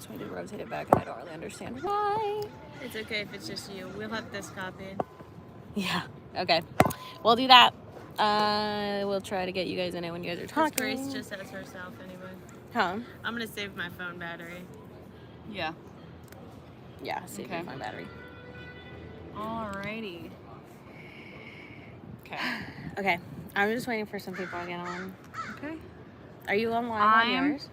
just want to rotate it back, and I don't really understand why. It's okay if it's just you. We'll have this copied. Yeah. Okay. We'll do that. We'll try to get you guys in it when you guys are talking. Grace just has herself anyway. Huh? I'm gonna save my phone battery. Yeah. Yeah. Save your phone battery. Alrighty. Okay. Okay. I'm just waiting for some people to get on. Okay. Are you on live on yours?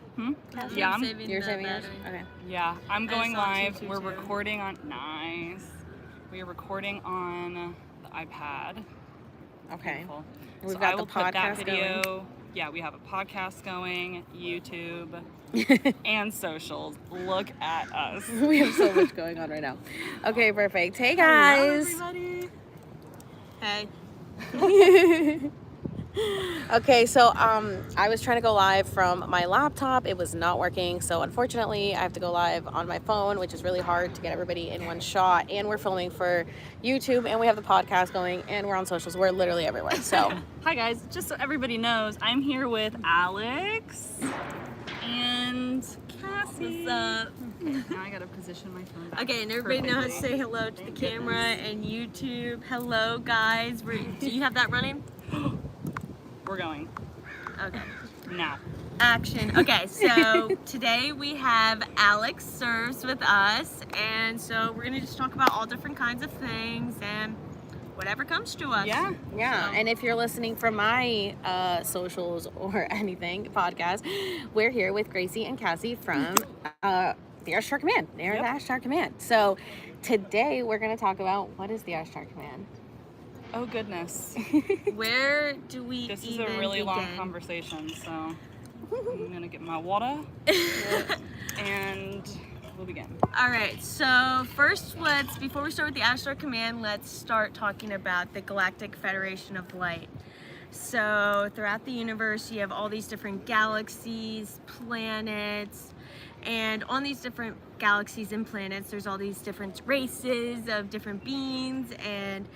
Yeah. You're saving yours? Okay. Yeah. I'm going live. We're 222. recording on. Nice. We are recording on the iPad. Okay. Beautiful. We've So got I will the put that podcast video. going. Yeah, we have a podcast going, YouTube, and socials. Look at us. We have so much going on right now. Okay, perfect. Hey guys. Hello, everybody. Hey. Okay, so I was trying to go live from my laptop. It was not working, so unfortunately I have to go live on my phone, which is really hard to get everybody in one shot. And we're filming for YouTube, and we have the podcast going, and we're on socials. We're literally everywhere. So Hi guys, just so everybody knows, I'm here with Alex and Cassie. What's up? Now I gotta position my phone back. Okay, and everybody knows how to perfectly. say hello to the camera and YouTube. Hello, guys. Do you have that running? We're going Okay. now. Action. Okay, so today we have Alex serves with us, and so we're gonna just talk about all different kinds of things and whatever comes to us. Yeah. yeah, and if you're listening from my socials or anything podcast, we're here with Gracie and Cassie from the Ashtar Command. They're Yep. the Ashtar Command. So today we're going to talk about what is the Ashtar Command. Oh goodness. Where do we This is even a really long begin? conversation, so I'm gonna get my water and we'll begin. All right, so first before we start with the Ashtar Command, let's start talking about the Galactic Federation of Light. So throughout the universe, you have all these different galaxies, planets, and on these different galaxies and planets, there's all these different races of different beings and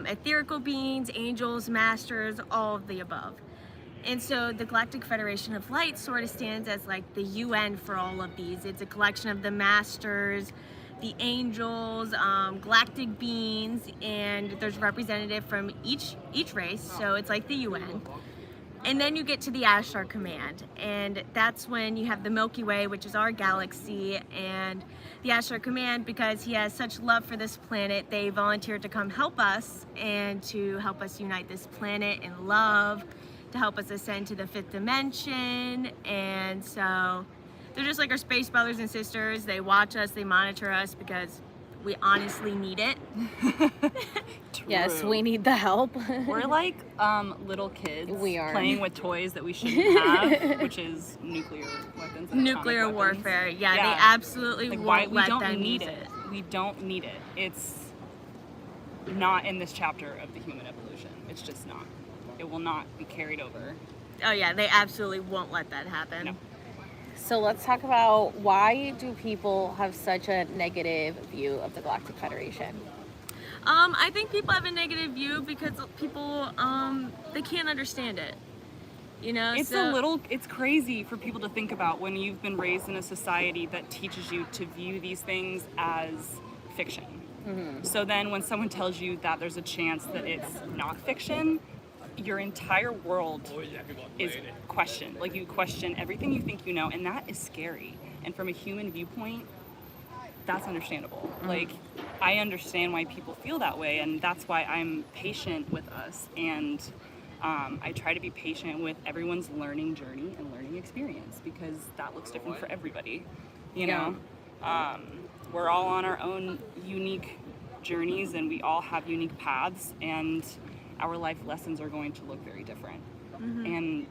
etherical beings, angels, masters, all of the above. And so the Galactic Federation of Light sort of stands as like the UN for all of these. It's a collection of the masters, the angels, galactic beings, and there's a representative from each race, so it's like the UN. And then you get to the Ashtar Command, and that's when you have the Milky Way, which is our galaxy, and the Ashtar Command, because he has such love for this planet, they volunteered to come help us and to help us unite this planet in love, to help us ascend to the 5th dimension. And so they're just like our space brothers and sisters. They watch us, they monitor us, because we honestly need it. Yes, True. we need the help. We're like little kids We are. playing with toys that we shouldn't have, which is nuclear weapons. and Nuclear atomic weapons. warfare. Yeah, Yeah. they absolutely Like, won't why we let don't them need use it. We don't need it. It's not in this chapter of the human evolution. It's just not. It will not be carried over. Oh yeah, they absolutely won't let that happen. No. So let's talk about, why do people have such a negative view of the Galactic Federation? I think people have a negative view because people they can't understand it. You know, It's crazy for people to think about when you've been raised in a society that teaches you to view these things as fiction. Mm-hmm. So then when someone tells you that there's a chance that it's not fiction, your entire world is questioned. Like, you question everything you think you know, and that is scary. And from a human viewpoint, that's understandable. Like, I understand why people feel that way, and that's why I'm patient with us, and I try to be patient with everyone's learning journey and learning experience, because that looks different for everybody, you know? We're all on our own unique journeys, and we all have unique paths, and our life lessons are going to look very different. And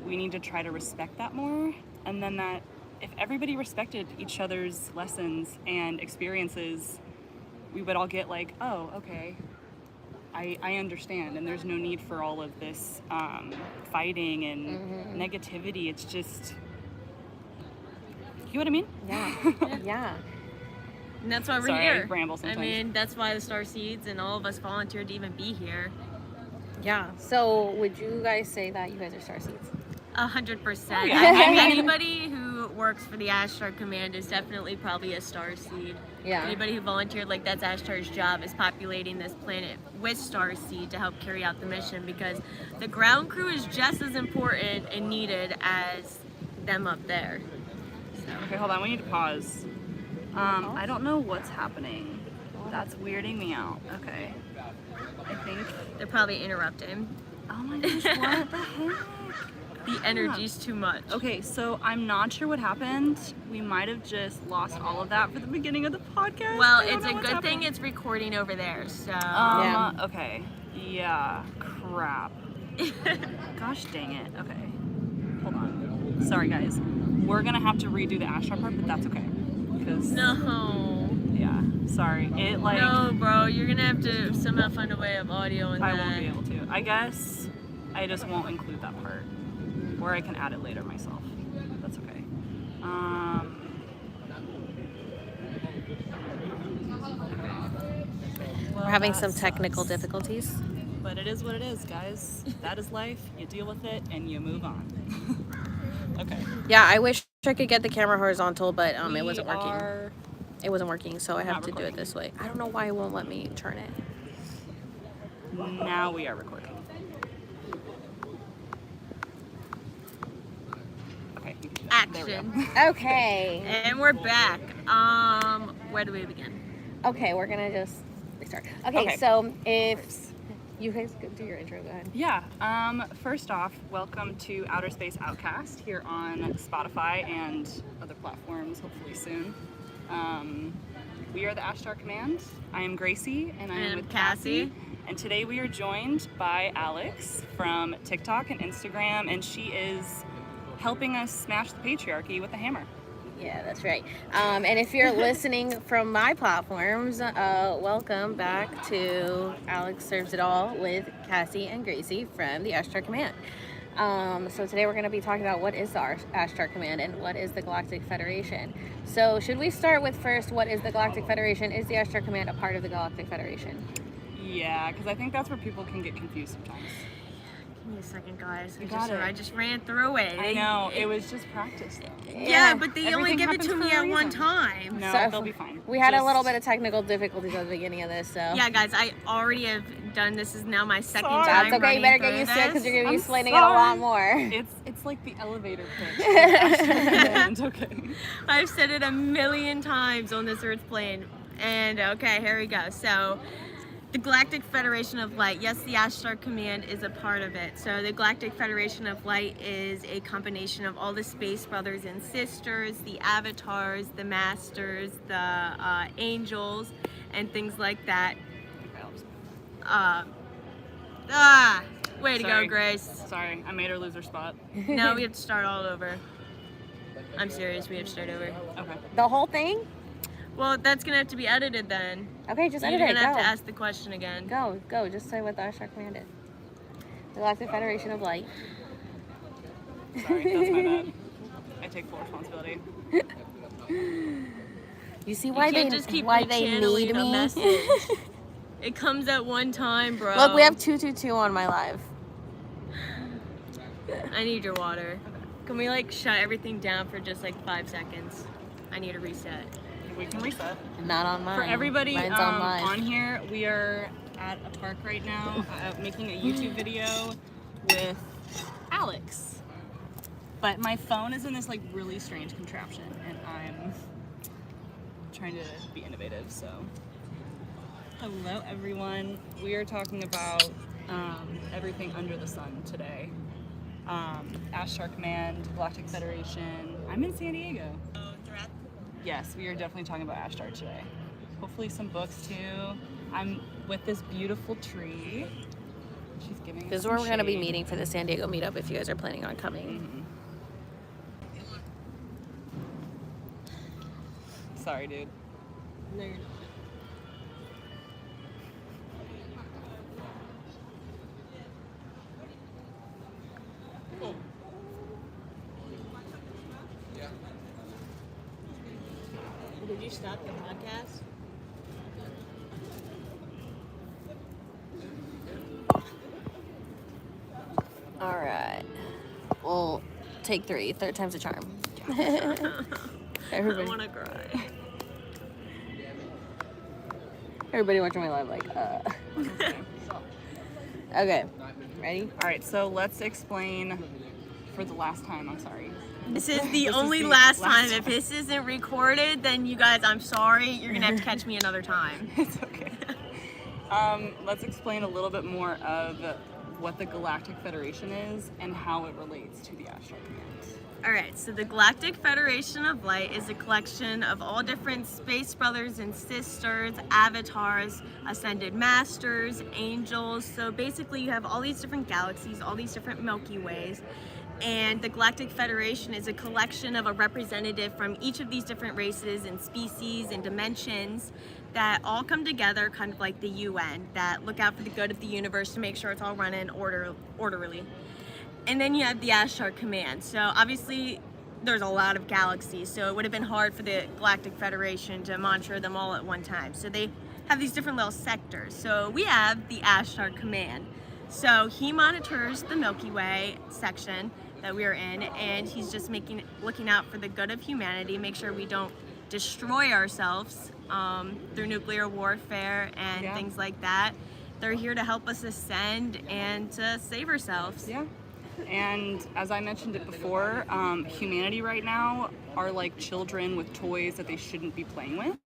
we need to try to respect that more, and then that if everybody respected each other's lessons and experiences, we would all get like, oh, okay, I understand, and there's no need for all of this fighting and negativity. It's just, you know what I mean? Yeah. Yeah. and that's why we're Sorry, here. I ramble sometimes. I mean, that's why the Starseeds and all of us volunteered to even be here. Yeah. So would you guys say that you guys are Starseeds? 100%. Oh, yeah. I mean, anybody who works for the Ashtar Command is definitely probably a Starseed. Yeah. Anybody who volunteered, like that's Ashtar's job, is populating this planet with Starseed to help carry out the mission, because the ground crew is just as important and needed as them up there. So. Okay, hold on. We need to pause. I don't know what's happening. That's weirding me out. Okay. I think. They're probably interrupting. Oh my gosh, what the heck? The energy's too much. Okay, so I'm not sure what happened. We might have just lost all of that for the beginning of the podcast. Well, it's a good thing it's recording over there, so. Yeah. Okay. Yeah. Crap. Gosh dang it. Okay. Hold on. Sorry, guys. We're gonna have to redo the Ashtar part, but that's okay. Because. No. Yeah. Sorry. It like. No, bro. You're gonna have to somehow find a way of audio in I that. won't be able to. I guess I just won't include that part. Or I can add it later myself. That's okay. We're having some technical difficulties. But it is what it is, guys. That is life. You deal with it and you move on. Okay. Yeah, I wish I could get the camera horizontal, but it We wasn't working. are It wasn't working, so I have not to do recording. it this way. I don't know why it won't let me turn it. Now we are recording. Okay. There we go. Action. Okay. And we're back. Where do we begin? Okay, we're gonna just restart. Okay, so if you guys go do your intro, go ahead. Yeah. First off, welcome to Outer Space Outcast here on Spotify and other platforms, hopefully soon. We are the Ashtar Command. I am Gracie, and I am And with Cassie. Cassie. And today we are joined by Alex from TikTok and Instagram, and she is helping us smash the patriarchy with a hammer. Yeah, that's right. And if you're listening from my platforms, welcome back to Alex Serves It All with Cassie and Gracie from the Ashtar Command. So today we're going to be talking about what is the Ashtar Command and what is the Galactic Federation. So should we start with first, what is the Galactic Federation? Is the Ashtar Command a part of the Galactic Federation? Yeah, because I think that's where people can get confused sometimes. Give me a second, guys. got it. I just ran through it. I know, it was just practice though. Yeah, but they only Everything give it happens to for me a at one reason. time. No, So, they'll be fine. We had a Just- little bit of technical difficulties at the beginning of this, so. Yeah, guys, I already have done this. Is now my second Sorry. time. That's okay, you better running get used through to it because this. you're going to be I'm explaining it a lot sorry. more. It's like the elevator pitch. for the Ashtar Command, okay. I've said it a million times on this Earth plane. And okay, here we go. So, the Galactic Federation of Light. Yes, the Ashtar Command is a part of it. So, the Galactic Federation of Light is a combination of all the space brothers and sisters, the avatars, the masters, the angels, and things like that. Way to go, Sorry. Grace. Sorry, I made her lose her spot. No, we have to start all over. I'm serious, we have to start over. Okay. The whole thing? Well, that's gonna have to be edited then. Okay, just You're edit it. gonna have Go. to ask the question again. Go. Just say what the Ashtar Command is. The Galactic Federation of Light. Sorry, that's my bad. I take full responsibility. You see You why can't they just keep why they rechanneling need a me? message. It comes at one time, bro. Look, we have 222 on my live. I need your water. Can we like shut everything down for just like 5 seconds? I need a reset. We can reset. Not on mine. For everybody Mine's on live. on here, we are at a park right now making a YouTube video with Alex. But my phone is in this like really strange contraption and I'm trying to be innovative, so. Hello everyone. We are talking about everything under the sun today. Ashtar Command, Galactic Federation. I'm in San Diego. Yes, we are definitely talking about Ashtar today. Hopefully some books too. I'm with this beautiful tree. She's giving us This is some where we're going to be shade. meeting for the San Diego meetup if you guys are planning on coming. Sorry, dude. No, you're not. Did you stop the podcast? All right. Well, take 3. Third time's a charm. Yeah. I want to cry. Everybody watching my live, Okay, ready? All right, so let's explain for the last time. I'm sorry. This is the only last time. If this isn't recorded, then you guys, I'm sorry. You're gonna have to catch me another time. It's okay. Let's explain a little bit more of what the Galactic Federation is and how it relates to the Ashtar Command. Alright, so the Galactic Federation of Light is a collection of all different space brothers and sisters, avatars, ascended masters, angels. So basically you have all these different galaxies, all these different Milky Ways, and the Galactic Federation is a collection of a representative from each of these different races and species and dimensions that all come together, kind of like the UN, that look out for the good of the universe to make sure it's all running orderly. And then you have the Ashtar Command. So obviously there's a lot of galaxies, so it would have been hard for the Galactic Federation to monitor them all at one time. So they have these different little sectors. So we have the Ashtar Command. So he monitors the Milky Way section that we are in, and he's just looking out for the good of humanity, make sure we don't destroy ourselves through nuclear warfare and things like that. They're here to help us ascend and to save ourselves. Yeah. And as I mentioned it before, humanity right now are like children with toys that they shouldn't be playing with,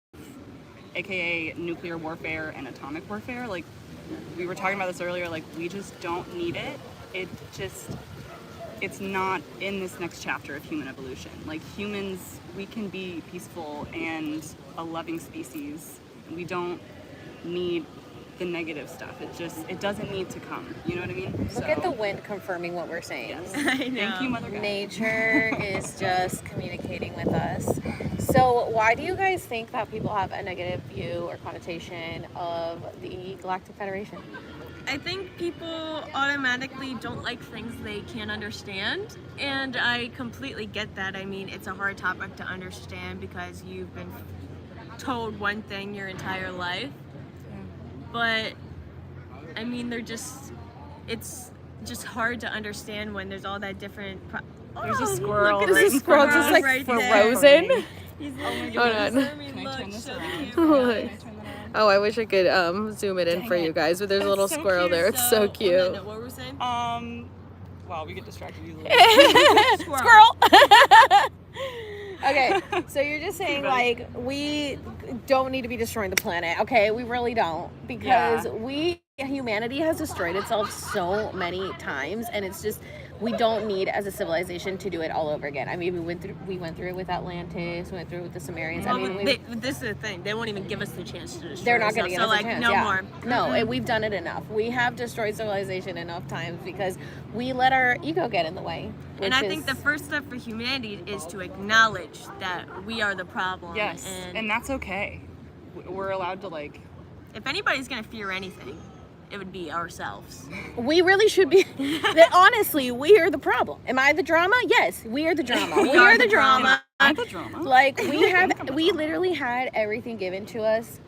aka nuclear warfare and atomic warfare. Like, we were talking about this earlier, like, we just don't need it. It's not in this next chapter of human evolution. Like, humans, we can be peaceful and a loving species. We don't need the negative stuff. It doesn't need to come. You know what I mean? Look at the wind confirming what we're saying. Yes. I know. Thank you, Mother God. Nature is just communicating with us. So why do you guys think that people have a negative view or connotation of the Galactic Federation? I think people automatically don't like things they can't understand, and I completely get that. I mean, it's a hard topic to understand because you've been told one thing your entire life. But I mean, it's just hard to understand when there's all that different. There's a squirrel. There's a squirrel just like right frozen. He's Hold on. Can I turn this around? Look. Oh, I wish I could zoom it in for you guys, but there's a little so squirrel cute. there. It's so cute. What were we saying? Wow, we get distracted easily. Squirrel. Okay, so you're just saying like we don't need to be destroying the planet. Okay, we really don't, because humanity has destroyed itself so many times, and it's just we don't need as a civilization to do it all over again. I mean, we went through it with Atlantis, we went through it with the Sumerians. Well, I mean, this is the thing. They won't even give us the chance to destroy they're not going to give us a chance. No more. No, and we've done it enough. We have destroyed civilization enough times because we let our ego get in the way. And I think the first step for humanity is to acknowledge that we are the problem. Yes, and that's okay. We're allowed to, like... If anybody's going to fear anything, it would be ourselves. We really should be. Honestly, we are the problem. Am I the drama? Yes, we are the drama. We are the drama. I'm the drama. Like, we literally had everything given to us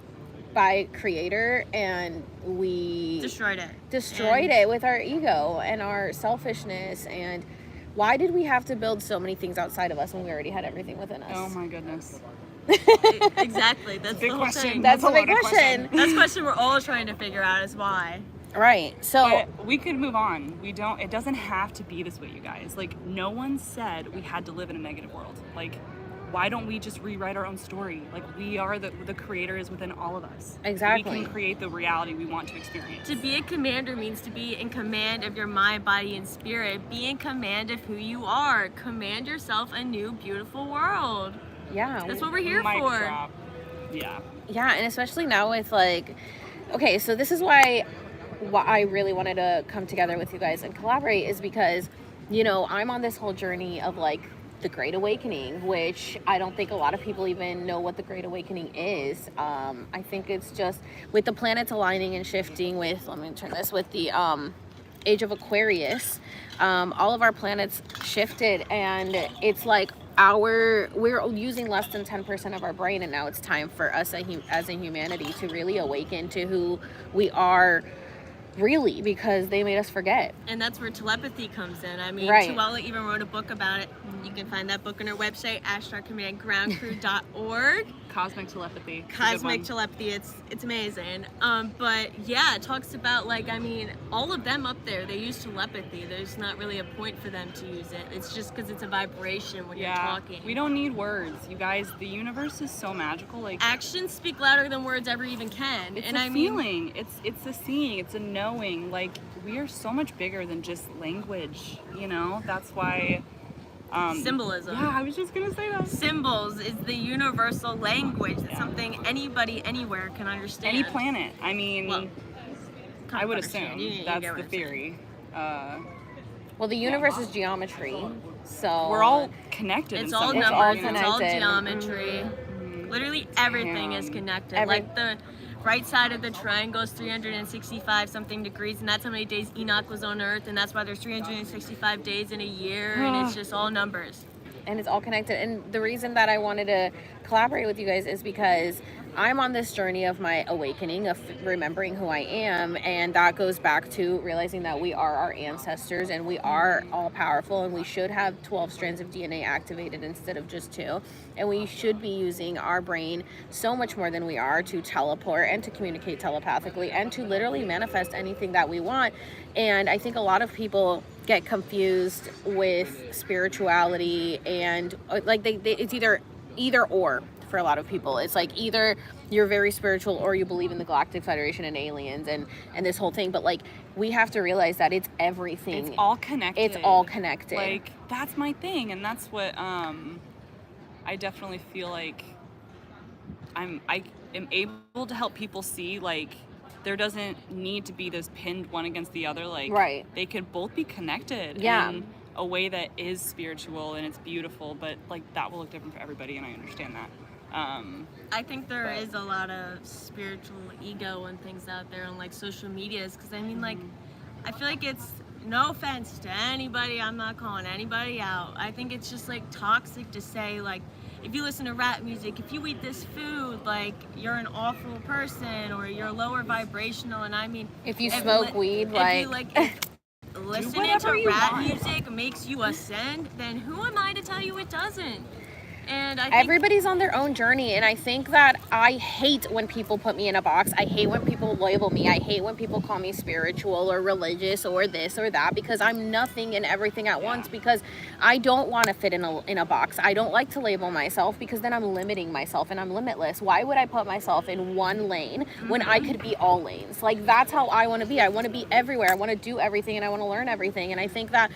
by Creator, and we Destroyed it with our ego and our selfishness. And why did we have to build so many things outside of us when we already had everything within us? Oh my goodness. Exactly. That's Big the whole question. thing. That's the a big loaded question. That's the question we're all trying to figure out is why. Right. So But we could move on. It doesn't have to be this way, you guys. Like, no one said we had to live in a negative world. Like, why don't we just rewrite our own story? Like, we are the creator is within all of us. Exactly. We can create the reality we want to experience. To be a commander means to be in command of your mind, body, and spirit. Be in command of who you are. Command yourself a new, beautiful world. yeah. That's what we're here Mic for. drop. Yeah. Yeah, and especially now with like, okay, so this is why I really wanted to come together with you guys and collaborate, is because, you know, I'm on this whole journey of like the Great Awakening, which I don't think a lot of people even know what the Great Awakening is. I think it's just with the planets aligning and shifting with, let me turn this, with the age of Aquarius, all of our planets shifted, and it's like we're using less than 10% of our brain, and now it's time for us as a humanity to really awaken to who we are really, because they made us forget. And that's where telepathy comes in. I mean, Right. Tuala even wrote a book about it. You can find that book on her website, ashtarcommandgroundcrew.org. Cosmic telepathy. Cosmic telepathy, it's amazing. But yeah, it talks about, like, I mean, all of them up there, they use telepathy. There's not really a point for them to use it. It's just because it's a vibration when you're talking. We don't need words, you guys. The universe is so magical. Like, actions speak louder than words ever even can. it's And a I mean, feeling. It's a seeing. It's a knowing. Like, we are so much bigger than just language. You know. That's why. Symbolism. Yeah, I was just gonna say that. Symbols is the universal language. It's something anybody anywhere can understand. Any planet. I mean, Well, I would understand. assume You that's get what the I'm saying. theory. Well, the universe is geometry, so We're all connected. It's in all some way, numbers, you know? it's all connected. geometry. Literally everything is Damn. connected. Like the right side of the triangle is 365 something degrees, and that's how many days Enoch was on Earth, and that's why there's 365 days in a year, and it's just all numbers. and it's all connected. And the reason that I wanted to collaborate with you guys is because I'm on this journey of my awakening, of remembering who I am, and that goes back to realizing that we are our ancestors and we are all powerful, and we should have 12 strands of DNA activated instead of just 2, and we should be using our brain so much more than we are to teleport and to communicate telepathically and to literally manifest anything that we want. And I think a lot of people get confused with spirituality, and like they it's either or. For a lot of people, it's like either you're very spiritual or you believe in the Galactic Federation and aliens and this whole thing. But like, we have to realize that it's everything. It's all connected. It's all connected. Like, that's my thing, and that's what I definitely feel like I am able to help people see, like, there doesn't need to be this pinned one against the other. Like, Right. they could both be connected in a way that is spiritual and it's beautiful, but like that will look different for everybody, and I understand that. I think there is a lot of spiritual ego and things out there on like social medias, because I mean, like, I feel like it's, no offense to anybody, I'm not calling anybody out, I think it's just like toxic to say, like, if you listen to rap music, if you eat this food, like, you're an awful person or you're lower vibrational. And I mean, if you smoke weed, if listening whatever to you rap want. music makes you ascend, then who am I to tell you it doesn't? And I think everybody's on their own journey, and I think that I hate when people put me in a box. I hate when people label me. I hate when people call me spiritual or religious or this or that, because I'm nothing and everything at once, because I don't want to fit in a box. I don't like to label myself, because then I'm limiting myself and I'm limitless. Why would I put myself in one lane when I could be all lanes? Like, that's how I want to be. I want to be everywhere. I want to do everything, and I want to learn everything. And I think that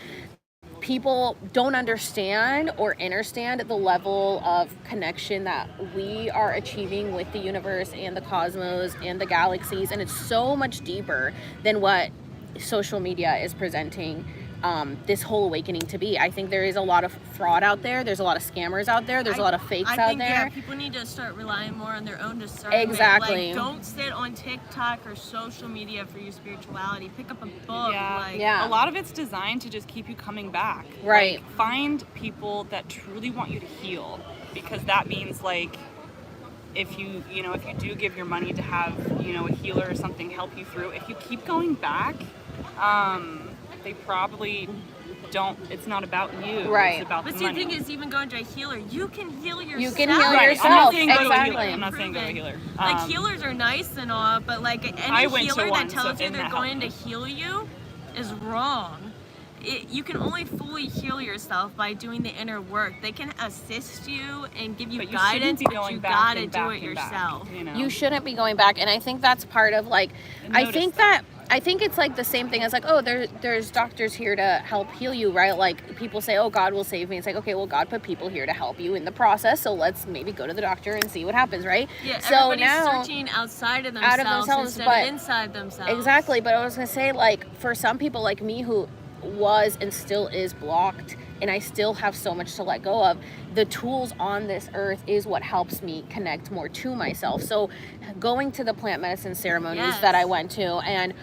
people don't understand or understand the level of connection that we are achieving with the universe and the cosmos and the galaxies, and it's so much deeper than what social media is presenting this whole awakening to be. I think there is a lot of fraud out there. There's a lot of scammers out there. There's a lot of fakes out there. Yeah, people need to start relying more on their own discernment. Exactly. Like, don't sit on TikTok or social media for your spirituality. Pick up a book. A lot of it's designed to just keep you coming back. Right. Like, find people that truly want you to heal, because that means, like, if you do give your money to have, a healer or something help you through, if you keep going back, they probably don't, it's not about you. Right. It's about But the see, money. the thing is, even going to a healer, you can heal yourself. You can heal Right. yourself. I'm not saying go to a Exactly. healer. I'm not saying go to a healer. Like, healers are nice and all, but like I any went to healer one, that tells so you in they're that going to helped heal you is wrong. You can only fully heal yourself by doing the inner work. They can assist you and give you But you guidance, shouldn't be but going you back gotta and do back it and back, yourself. You shouldn't be going back, and I think that's part of, like, I think it's like the same thing as, like, oh, there's doctors here to help heal you, right? Like, people say, oh, God will save me. It's like, okay, well, God put people here to help you in the process, so let's maybe go to the doctor and see what happens, right? Yeah, so everybody's now, searching outside of themselves instead of inside themselves. Exactly, but I was gonna say, like, for some people like me who was and still is blocked, and I still have so much to let go of, the tools on this earth is what helps me connect more to myself. So going to the plant medicine ceremonies that I went to, and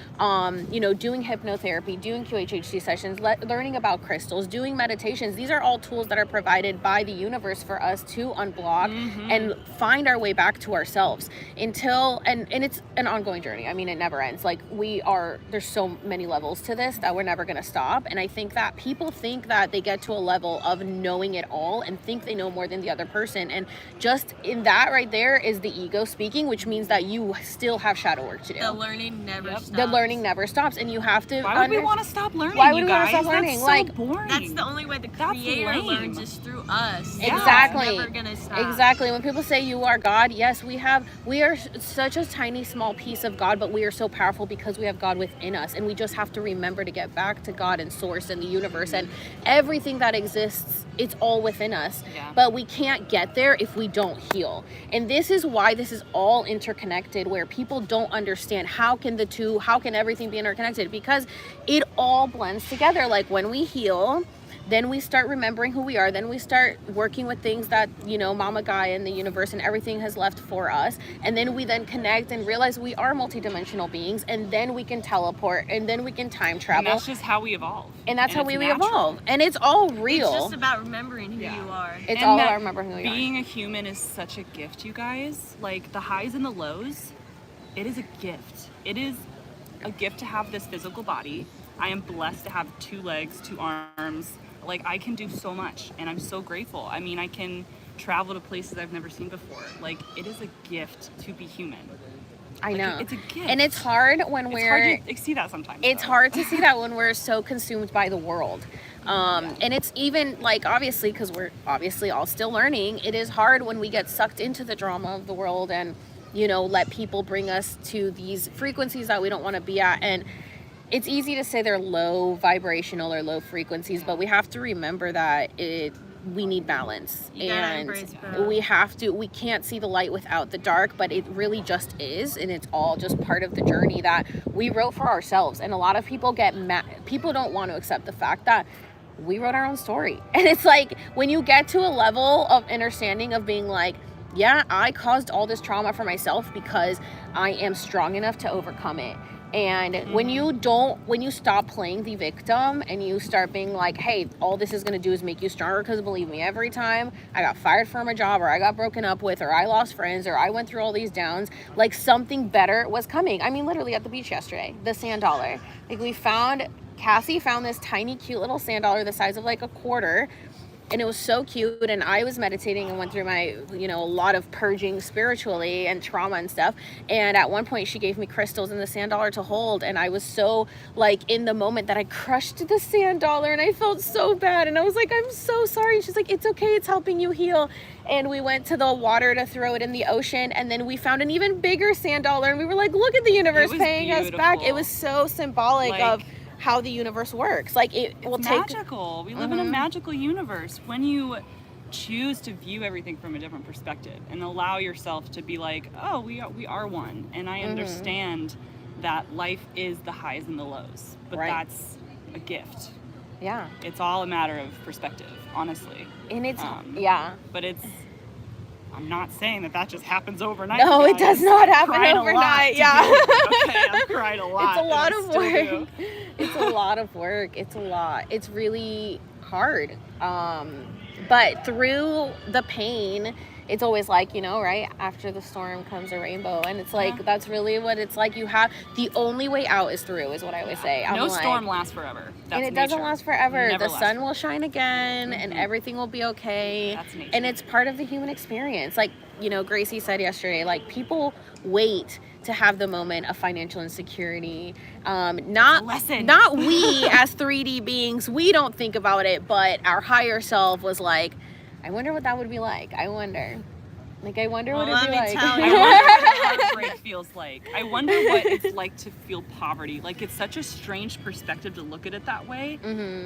you know, doing hypnotherapy, doing QHHT sessions, learning about crystals, doing meditations, these are all tools that are provided by the universe for us to unblock and find our way back to ourselves until, and it's an ongoing journey. I mean, it never ends. Like, there's so many levels to this that we're never going to stop. And I think that people think that they get to a level of knowing it all and think they know more than the other person, and just in that right there is the ego speaking, which means that you still have shadow work to do. The learning never stops. The learning never stops, and you have to. Why would we want to stop learning? Why would we want to stop learning? That's so like, boring. That's the only way the creator learns is through us. Yeah. Exactly. It's never gonna stop. Exactly. When people say you are God, yes, we are such a tiny small piece of God, but we are so powerful because we have God within us, and we just have to remember to get back to God and source and the universe and everything that exists. It's all within us. Yeah. But we can't get there if we don't heal. And this is why this is all interconnected, where people don't understand how can everything be interconnected, because it all blends together. Like, when we heal, then we start remembering who we are. Then we start working with things that, you know, Mama Gaia and the universe and everything has left for us. And then we then connect and realize we are multidimensional beings. And then we can teleport. And then we can time travel. And that's just how we evolve. And that's how we natural. evolve. And it's all real. It's just about remembering who you are. It's And all that about remembering who we are. Being a human is such a gift, you guys. Like, the highs and the lows, it is a gift. It is a gift to have this physical body. I am blessed to have 2 legs, 2 arms. Like, I can do so much, and I'm so grateful. I mean, I can travel to places I've never seen before. Like, it is a gift to be human. I know. It's a gift. And it's hard when It's we're... hard to see that sometimes. It's though. hard to see that when we're so consumed by the world. And it's even, like, obviously, because we're obviously all still learning, it is hard when we get sucked into the drama of the world and, you know, let people bring us to these frequencies that we don't want to be at. And it's easy to say they're low vibrational or low frequencies, but we have to remember that we need balance. You gotta embrace both. We can't see the light without the dark, but it really just is. And it's all just part of the journey that we wrote for ourselves. And a lot of people get mad. People don't want to accept the fact that we wrote our own story. And it's like, when you get to a level of understanding of being like, yeah, I caused all this trauma for myself because I am strong enough to overcome it. And when you stop playing the victim and you start being like, hey, all this is going to do is make you stronger, because believe me, every time I got fired from a job, or I got broken up with, or I lost friends, or I went through all these downs, like, something better was coming. I mean, literally at the beach yesterday, the sand dollar. Like, Cassie found this tiny, cute little sand dollar the size of like a quarter. And it was so cute, and I was meditating and went through my, you know, a lot of purging spiritually and trauma and stuff. And at one point she gave me crystals and the sand dollar to hold, and I was so, like, in the moment that I crushed the sand dollar, and I felt so bad, and I was like, I'm so sorry. And she's like, it's okay, it's helping you heal. And we went to the water to throw it in the ocean, and then we found an even bigger sand dollar, and we were like, look at the universe paying us back. It was so symbolic of how the universe works. Like, it's magical. We live in a magical universe. When you choose to view everything from a different perspective and allow yourself to be like, oh, we are one, and I understand that life is the highs and the lows, but that's a gift. Yeah, it's all a matter of perspective, honestly. And it's but I'm not saying that just happens overnight. No, it does not happen overnight. Yeah. Okay, I've cried a lot. It's a lot of work. It's a lot of work. It's a lot. It's really hard. But through the pain, it's always like, you know, right? After the storm comes a rainbow. And it's like, that's really what it's like. The only way out is through, is what I always say. No storm lasts forever. That's and it nature. doesn't last forever. Never the sun will shine again, and everything will be okay. That's nature. And it's part of the human experience. Like, you know, Gracie said yesterday, like, people wait to have the moment of financial insecurity. Not we as 3D beings, we don't think about it, but our higher self was like, I wonder what that would be like. I wonder what it'd be like. I wonder what heartbreak feels like. I wonder what it's like to feel poverty. Like, it's such a strange perspective to look at it that way,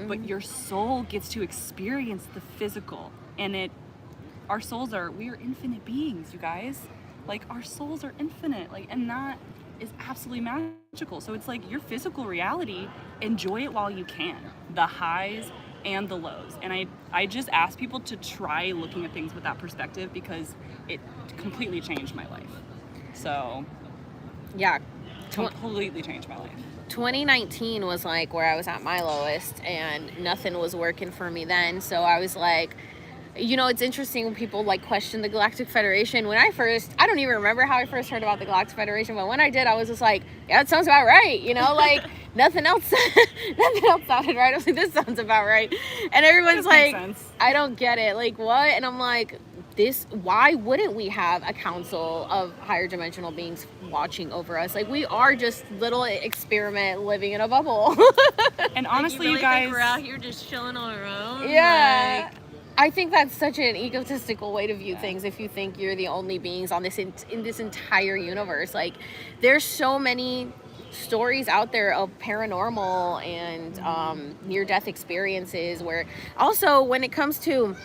but your soul gets to experience the physical, and we are infinite beings, you guys. Like, our souls are infinite, like, and that is absolutely magical. So it's like, your physical reality, enjoy it while you can. The highs and the lows. And I just ask people to try looking at things with that perspective, because it completely changed my life. So Yeah. completely changed my life. 2019 was like where I was at my lowest and nothing was working for me then. So I was like, you know, it's interesting when people like question the Galactic Federation. When I don't even remember how I first heard about the Galactic Federation, but when I did, I was just like, yeah, that sounds about right. You know, like nothing else sounded right. I was like, this sounds about right. And everyone's like, I don't get it. Like what? And I'm like, why wouldn't we have a council of higher dimensional beings watching over us? Like we are just little experiment living in a bubble. And honestly, you, really you guys, think we're out here just chilling on our own. Yeah. I think that's such an egotistical way to view things if you think you're the only beings on this in this entire universe. Like there's so many stories out there of paranormal and near-death experiences where also when it comes to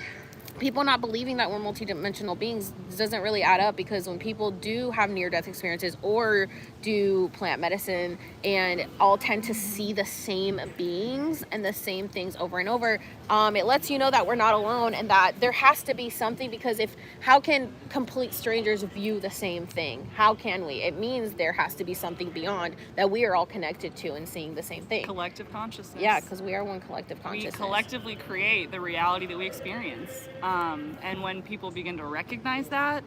people not believing that we're multidimensional beings doesn't really add up, because when people do have near-death experiences or do plant medicine and all tend to see the same beings and the same things over and over, it lets you know that we're not alone and that there has to be something, because how can complete strangers view the same thing? How can we? It means there has to be something beyond that we are all connected to and seeing the same thing. Collective consciousness. Yeah, because we are one collective consciousness. We collectively create the reality that we experience. And when people begin to recognize that,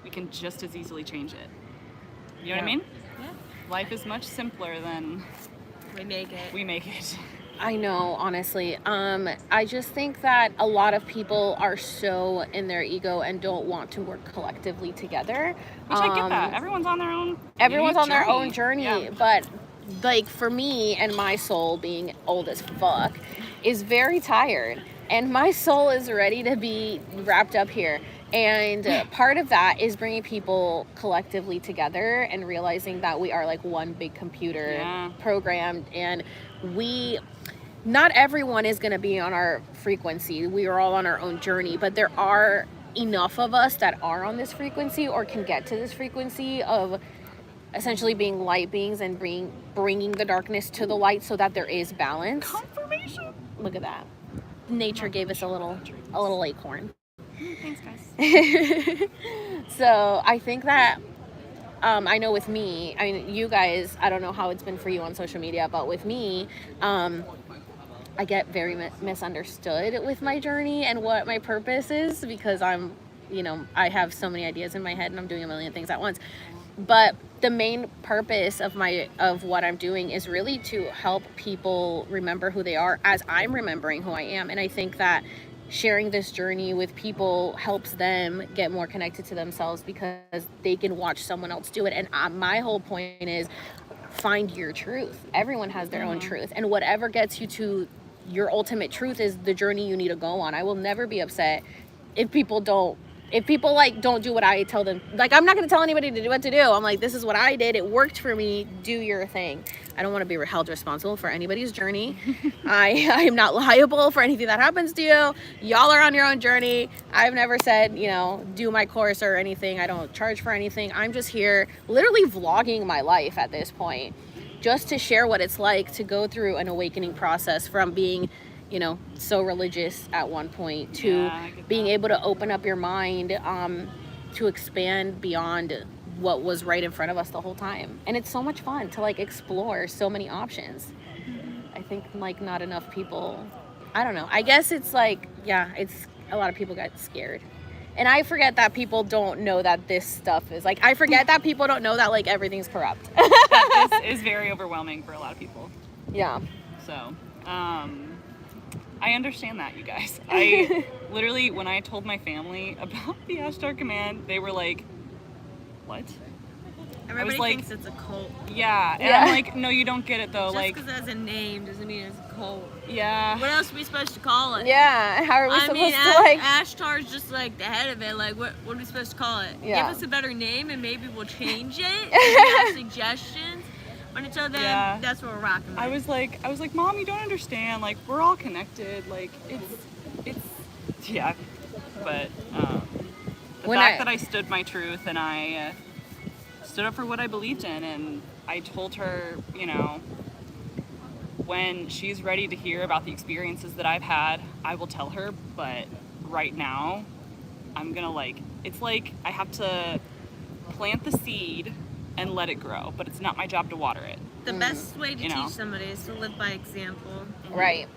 we can just as easily change it. You know what I mean? Yeah. Life is much simpler than We make it. I know, honestly. I just think that a lot of people are so in their ego and don't want to work collectively together. Which I get that. Everyone's on their own. Everyone's on their own journey. journey, Yeah. but like for me and my soul being old as fuck is very tired, and my soul is ready to be wrapped up here. And part of that is bringing people collectively together and realizing that we are like one big computer programmed, and not everyone is going to be on our frequency. We are all on our own journey, but there are enough of us that are on this frequency or can get to this frequency of essentially being light beings and bringing the darkness to the light so that there is balance. Confirmation. Look at that. Nature gave us a little acorn. Thanks, guys. So I think that I know with me, I mean, you guys, I don't know how it's been for you on social media, but with me, I get very misunderstood with my journey and what my purpose is, because I have so many ideas in my head and I'm doing a million things at once. But the main purpose of what I'm doing is really to help people remember who they are as I'm remembering who I am. And I think that sharing this journey with people helps them get more connected to themselves, because they can watch someone else do it. And my whole point is find your truth. Everyone has their own truth, and whatever gets you to your ultimate truth is the journey you need to go on. I will never be upset if people don't do what I tell them. Like, I'm not going to tell anybody to do what to do. I'm like, this is what I did. It worked for me. Do your thing. I don't want to be held responsible for anybody's journey. I am not liable for anything that happens to you. Y'all are on your own journey. I've never said, do my course or anything. I don't charge for anything. I'm just here literally vlogging my life at this point, just to share what it's like to go through an awakening process from being so religious at one point to being able to open up your mind to expand beyond what was right in front of us the whole time. And it's so much fun to explore so many options. I think not enough people, I don't know. I guess it's it's a lot of people got scared. And I forget that people don't know that this stuff is I forget that people don't know that everything's corrupt. This is very overwhelming for a lot of people. Yeah. So, I understand that, you guys. I literally, when I told my family about the Ashtar command, they were like, what? Everybody thinks it's a cult. Yeah, and I'm like, no, you don't get it though. Just because it has a name doesn't mean it's a cult. Yeah. What else are we supposed to call it? Yeah, how are we supposed to Ashtar's just the head of it. What are we supposed to call it? Yeah. Give us a better name and maybe we'll change it. Maybe have suggestions. But until then, that's what we're rocking with. I was like, Mom, you don't understand. We're all connected. It's yeah. But the fact that I stood my truth and I stood up for what I believed in, and I told her, when she's ready to hear about the experiences that I've had, I will tell her, but right now, I'm gonna it's like I have to plant the seed and let it grow, but it's not my job to water it. The best way to You know? teach somebody is to live by example. Right.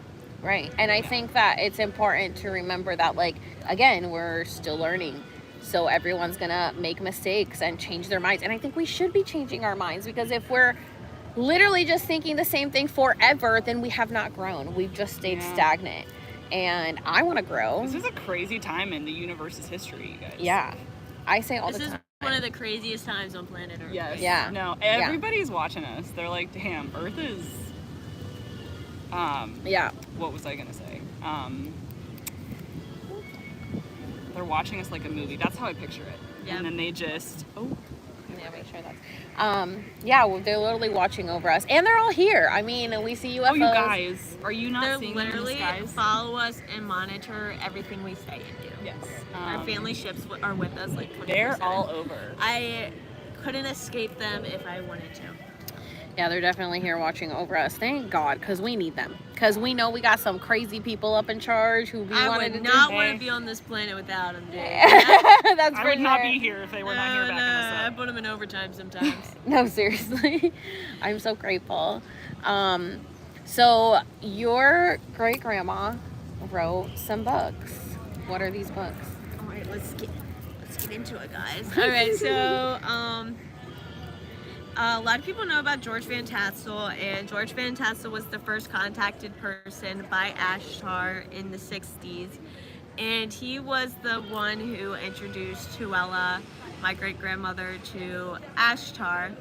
And I think that it's important to remember that, like, again, we're still learning. So everyone's going to make mistakes and change their minds. And I think we should be changing our minds, because if we're literally just thinking the same thing forever, then we have not grown. We've just stayed stagnant. And I want to grow. This is a crazy time in the universe's history, you guys. Yeah. I say all the This time. is one of the craziest times on planet Earth. Yes. Yeah. No, everybody's watching us. They're like, damn, Earth is... Yeah. What was I going to say? They're watching us like a movie. That's how I picture it. Yeah. And then they just... Oh. Yeah, make sure that's... well, they're literally watching over us. And they're all here. I mean, we see UFOs. Oh, you guys. Are you not They're seeing them in the literally skies? follow us and monitor everything we say and do. Yes. Our family ships are with us like 24/7. They're all over. I couldn't escape them if I wanted to. Yeah, they're definitely here watching over us. Thank God, because we need them. Because we know we got some crazy people up in charge who we I wanted would to not Hey. want to be on this planet without them, dude. That's I for would not sure. be here if they were not here backing I us up. put them in overtime sometimes. No, seriously. I'm so grateful. So your great grandma wrote some books. What are these books? All right, let's get into it, guys. All right, so a lot of people know about George Van Tassel, and George Van Tassel was the first contacted person by Ashtar in the 60s, and he was the one who introduced Tuella, my great-grandmother, to Ashtar.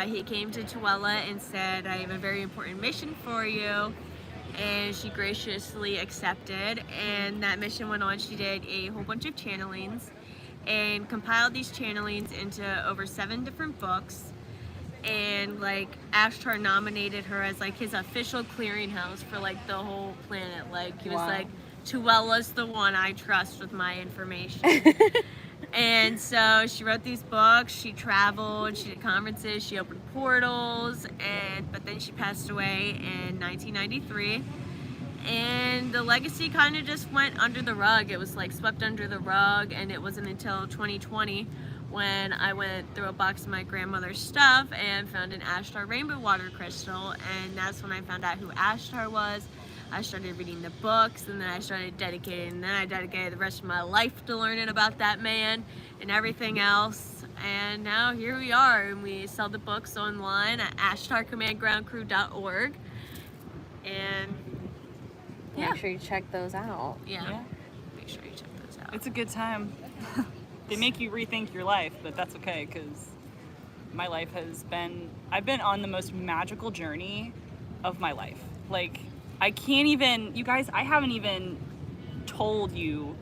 He came to Tuella and said, I have a very important mission for you, and she graciously accepted, and that mission went on. She did a whole bunch of channelings and compiled these channelings into over 7 different books. And like Ashtar nominated her as like his official clearinghouse for like the whole planet. Like he was like, Tuella's the one I trust with my information. And so she wrote these books, she traveled, she did conferences, she opened portals, but then she passed away in 1993. And the legacy kind of just went under the rug. It was like swept under the rug, and it wasn't until 2020 when I went through a box of my grandmother's stuff and found an Ashtar rainbow water crystal, and that's when I found out who Ashtar was. I started reading the books, and then I started dedicating, and then I dedicated the rest of my life to learning about that man and everything else. And now here we are, and we sell the books online at ashtarcommandgroundcrew.org. And Make sure you check those out. yeah, make sure you check those out. It's a good time. They make you rethink your life, but that's okay, because my life I've been on the most magical journey of my life. Like, I can't even, you guys, I haven't even told you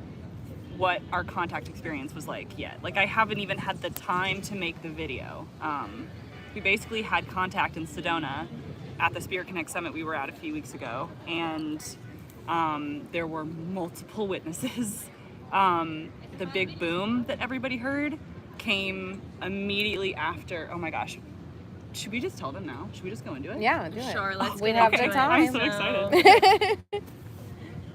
what our contact experience was like yet. Like, I haven't even had the time to make the video. We basically had contact in Sedona at the Spirit Connect Summit we were at a few weeks ago, and there were multiple witnesses. The big boom that everybody heard came immediately after. Oh my gosh. Should we just tell them now? Should we just go into it? Yeah, do it. Sure, let's We'd get have into the it. time. I'm so excited.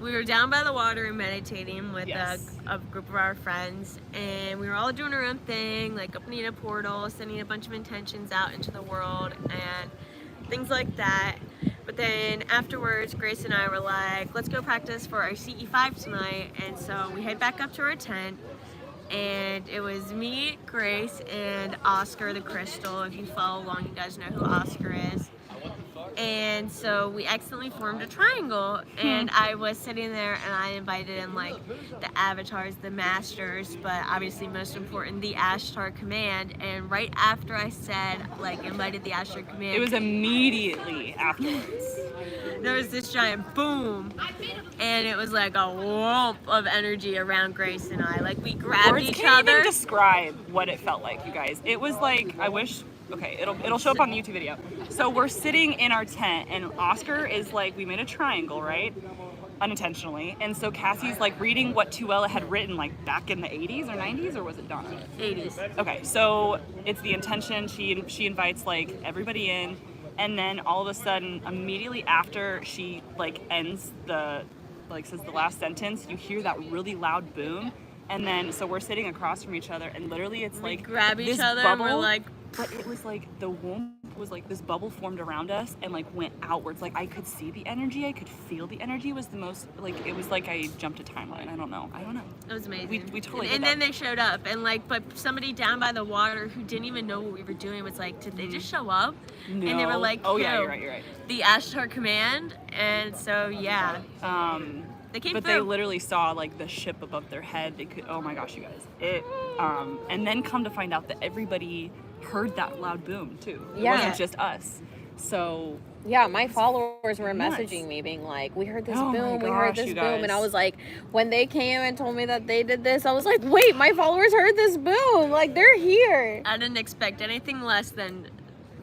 We were down by the water and meditating with Yes. a group of our friends, and we were all doing our own thing, like opening a portal, sending a bunch of intentions out into the world, and things like that. But then afterwards, Grace and I were like, let's go practice for our CE5 tonight. And so we head back up to our tent, and it was me, Grace, and Oscar the Crystal. If you follow along, you guys know who Oscar is. And so we accidentally formed a triangle, and I was sitting there, and I invited in like the avatars, the masters, but obviously most important, the Ashtar command. And right after I said, like, invited the Ashtar command, It was immediately afterwards. there was this giant boom, and it was like a whoomp of energy around Grace and I. Like, we grabbed Words each can't other. even describe what it felt like, you guys. It was like, I wish, okay, it'll show up on the YouTube video. So we're sitting in our tent, and Oscar is like, we made a triangle, right? Unintentionally. And so Cassie's like reading what Tuella had written like back in the 80s or 90s, or was it Donna? 80s. Okay, so it's the intention. She invites like everybody in, And then all of a sudden, immediately after she like ends the, like says the last sentence, you hear that really loud boom. And then, so we're sitting across from each other, and literally it's We like grab each this other bubble, and we're like, but it was like the womb was like this bubble formed around us and like went outwards. Like I could see the energy, I could feel the energy. It was the most like, it was like I jumped a timeline. I don't know. it was amazing. We totally and did then that. they showed up, and like, but somebody down by the water who didn't even know what we were doing was like, did they just show up? And they were No. like, oh yeah, "Yo, you're right. the Ashtar command." And so yeah, they came But through. they literally saw like the ship above their head. They could, oh my gosh, you guys. It, and then come to find out that everybody heard that loud boom too. It Yeah. wasn't just us. So Yeah, my followers were nuts. messaging me being like, we heard this Oh my boom, we heard gosh, this you boom. And I guys. was like, when they came and told me that they did this, I was like, wait, my followers heard this boom. Like, they're here. I didn't expect anything less than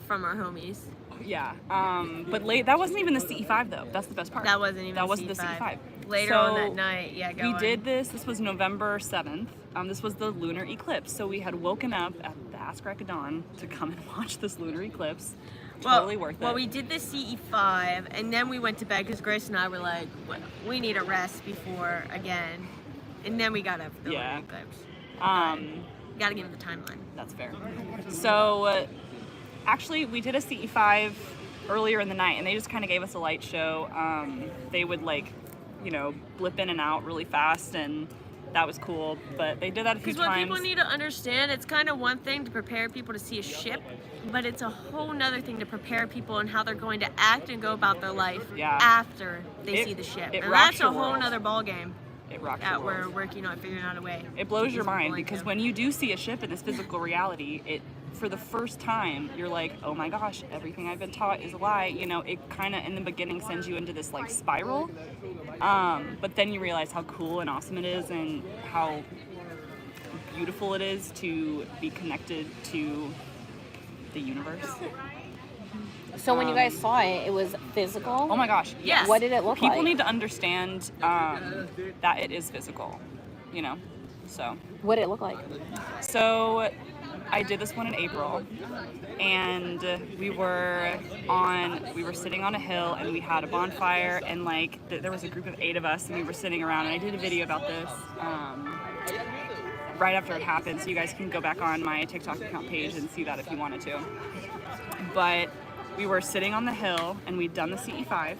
from our homies. yeah. But that wasn't even the CE5 though. That's the best part. That wasn't even That wasn't the C5. CE5. Later So, on that night, yeah, go we on. did this. This was November 7th. This was the lunar eclipse. So we had woken up at the ass crack of dawn to come and watch this lunar eclipse. Totally worth it. Well, we did the CE5, and then we went to bed because Grace and I were like, we need a rest before again. And then we got up for the Yeah. lunar eclipse. Um, Got to give it the timeline. That's fair. So, actually, we did a CE5 earlier in the night, and they just kind of gave us a light show. They would like, blip in and out really fast, and that was cool. But they did that a few Because what times. people need to understand, it's kind of one thing to prepare people to see a ship, but it's a whole nother thing to prepare people on how they're going to act and go about their life Yeah. after they It- see the ship. it And rocks that's a your whole world. nother ball game It rocks that your we're world. working on figuring out a way. It blows to your ease people mind into. because when you do see a ship in this physical reality, it for the first time you're like, oh my gosh, everything I've been taught is a lie. It kind of in the beginning sends you into this like spiral, but then you realize how cool and awesome it is and how beautiful it is to be connected to the universe. So when you guys saw it, it was physical? Oh my gosh, yes. What did it look People like? need to understand that it is physical, so. What did it look like? So I did this one in April, and we were sitting on a hill, and we had a bonfire, and like there was a group of 8 of us, and we were sitting around, and I did a video about this right after it happened, so you guys can go back on my TikTok account page and see that if you wanted to. But we were sitting on the hill, and we'd done the CE5,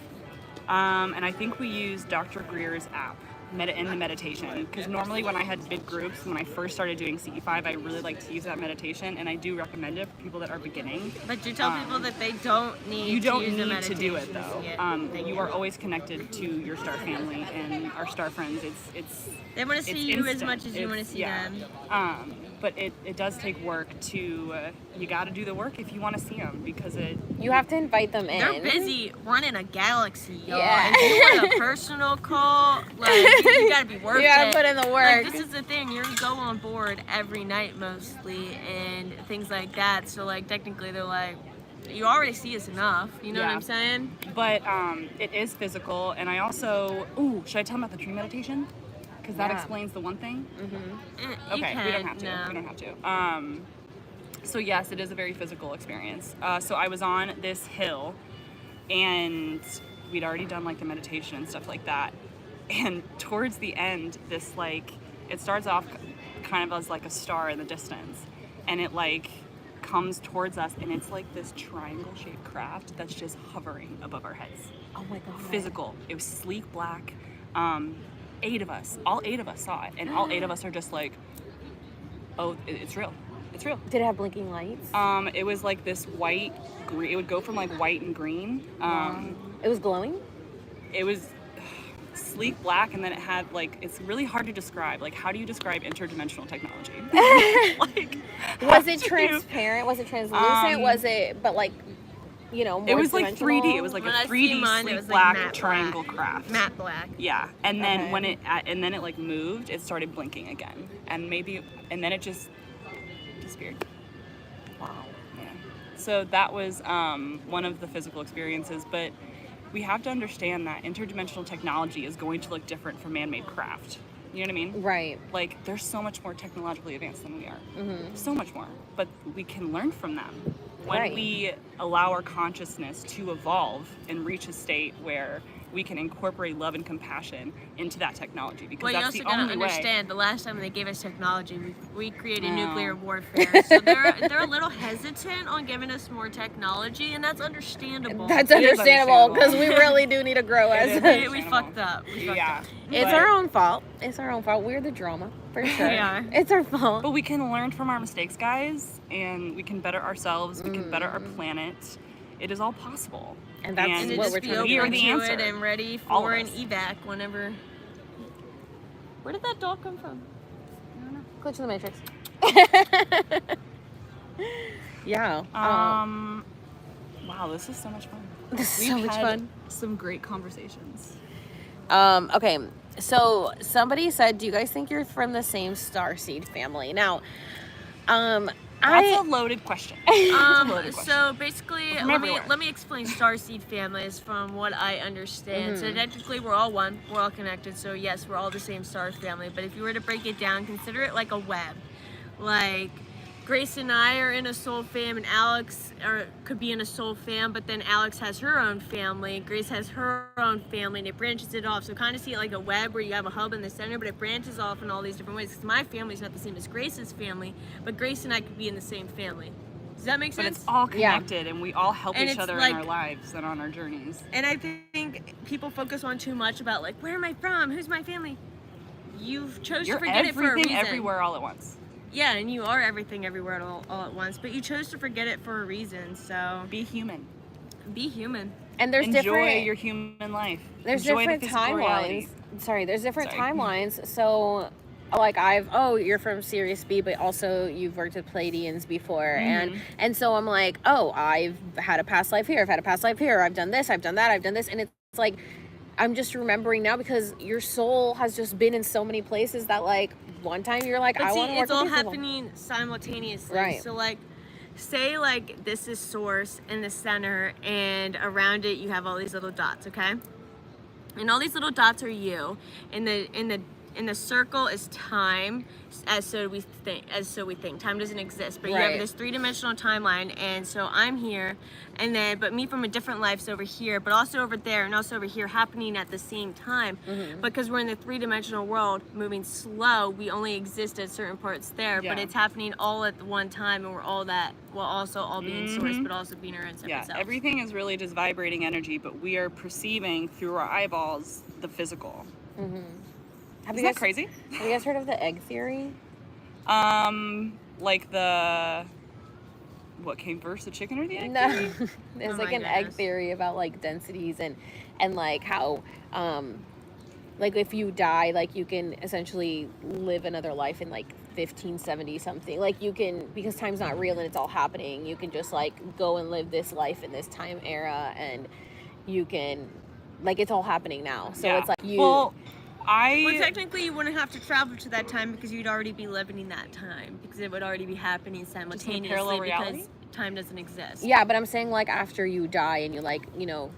and I think we used Dr. Greer's app. In the meditation, because normally when I had big groups, when I first started doing CE5, I really like to use that meditation, and I do recommend it for people that are beginning. But you tell people that they don't need You don't to use the need to do it meditation though. to get You are always connected to your star family and our star friends. It's They want to see it's you as instant. much as you want to It's- see yeah. them. But it does take work to. You got to do the work if you want to see them because it. You have to invite them in. They're busy running a galaxy, y'all. Yeah. If you want a personal call, like you gotta be worth You gotta it. put in the work. Like, this is the thing, you go on board every night mostly and things like that. So like technically they're like, you already see us enough. You know what Yeah. I'm saying? But it is physical, and I also. Ooh, should I tell them about the tree meditation? Because that Yeah. explains the one thing. You Okay, can, we don't have to. no. We don't have to. So yes, it is a very physical experience. So I was on this hill, and we'd already done like the meditation and stuff like that. And towards the end, this like it starts off kind of as like a star in the distance, and it like comes towards us, and it's like this triangle-shaped craft that's just hovering above our heads. Oh my god. Physical. It was sleek black. 8 of us, all 8 of us saw it, and all 8 of us are just like, oh, it's real. It's real. Did it have blinking lights? It was like this white, green. It would go from like white and green. It was glowing? It was sleek black, and then it had like, it's really hard to describe. Like, how do you describe interdimensional technology? Like, Was it how do you- transparent? Was it translucent? Was it, but like, more It was like 3D. dimensional? It was like When a I see 3D mine, it sleek was like black matte triangle black. craft. Matte black. Yeah, and then Okay. when it like moved, it started blinking again, and then it just disappeared. Wow. Yeah. So that was one of the physical experiences, but we have to understand that interdimensional technology is going to look different from man-made craft. You know what I mean? Right. Like, they're so much more technologically advanced than we are. Mm-hmm. So much more. But we can learn from them. when Right. we allow our consciousness to evolve and reach a state where we can incorporate love and compassion into that technology, because Well, you that's also the gotta only way. understand, the last time they gave us technology, we created No. nuclear warfare. So they're a little hesitant on giving us more technology, and that's understandable. That's It is understandable because we understandable. really do need to grow It as is we understandable. fucked up. We fucked Yeah. up. It's But- our own fault. It's our own fault. We're the drama, for sure. We are. It's our fault. But we can learn from our mistakes, guys, and we can better ourselves. We can better our planet. It is all possible. And that's And to what just we're be trying to open do. We are the to it answer. and ready All for of an us. evac whenever. Where did that dog come from? I don't know. Glitch in the Matrix. Yeah. Wow, this is so much fun. This is We've so much had fun. Some great conversations. Okay, so somebody said, do you guys think you're from the same Starseed family? Now, That's a loaded question. So basically, From let me everywhere. explain Starseed families from what I understand. So technically, we're all one. We're all connected. So yes, we're all the same star family. But if you were to break it down, consider it like a web. Like Grace and I are in a soul fam, and Alex could be in a soul fam. But then Alex has her own family. Grace has her own family, and it branches it off. So kind of see it like a web where you have a hub in the center, but it branches off in all these different ways. Because my family's not the same as Grace's family, but Grace and I could be in the same family. Does that make But sense? it's all Yeah. connected, and we all help And each it's other like- in our lives and on our journeys. And I think people focus on too much about like, where am I from? Who's my family? You've chose You're to forget it for a everything reason. everywhere all at once. Yeah, and you are everything everywhere all at once. But you chose to forget it for a reason. So Be human. be human. And there's Enjoy different your human life. there's Enjoy different the physical reality. timelines. Sorry, there's different Sorry. timelines. So like you're from Sirius B, but also you've worked with Pleiadians before, and so I'm like, oh, I've had a past life here, I've had a past life here, I've done this, I've done that, I've done this, and it's like I'm just remembering now because your soul has just been in so many places that like one time you're like, But I see, want to work it's all with these people. happening simultaneously. Right. So like, say like this is source in the center, and around it you have all these little dots. Okay. And all these little dots are you. In the circle is time, as so we think. Time doesn't exist, but you Right. have this three-dimensional timeline, and so I'm here, and then but me from a different life's over here, but also over there, and also over here, happening at the same time. Because we're in the three-dimensional world, moving slow, we only exist at certain parts there, but Yeah. it's happening all at the one time, and we're all that, while also all being source, but also being our own separate Yeah, selves. everything is really just vibrating energy, but we are perceiving through our eyeballs the physical. Have Isn't you that guys crazy? Have you guys heard of the egg theory? Like what came first, the chicken or the egg? No, theory? there's Oh like my an egg goodness. theory about like densities and like how like if you die, like you can essentially live another life in like 1570 something. Like you can, because time's not real and it's all happening, you can just like go and live this life in this time era, and you can like it's all happening now. So Yeah. it's like you Well, Well, technically, you wouldn't have to travel to that time because you'd already be living in that time because it would already be happening simultaneously parallel because reality? time doesn't exist. yeah, but I'm saying like after you die and you like, you know,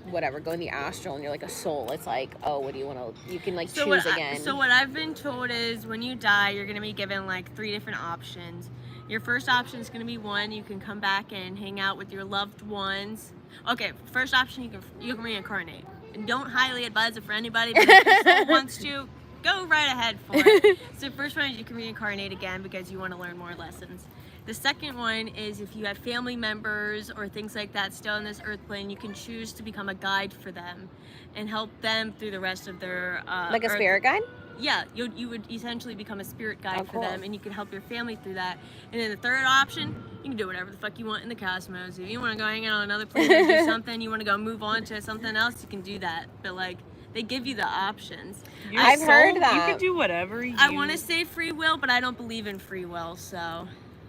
whatever, go in the astral and you're like a soul, it's like, oh, what do you want to, you can like choose again. So what I've been told is when you die, you're gonna be given like 3 different options. Your first option is gonna be one, you can come back and hang out with your loved ones. Okay, first option, you can reincarnate. And don't highly advise it for anybody, but if your soul wants to, go right ahead for it. So first one is you can reincarnate again because you want to learn more lessons. The second one is if you have family members or things like that still on this earth plane, you can choose to become a guide for them and help them through the rest of their like a earth- spirit guide? Yeah, you would essentially become a spirit guide Oh, for cool. them, and you can help your family through that. And then the third option, you can do whatever the fuck you want in the cosmos. If you want to go hang out on another planet and do something, you want to go move on to something else, you can do that. But like, they give you the options. Your I've heard soul, that. You can do whatever you I want to say free will, but I don't believe in free will, so.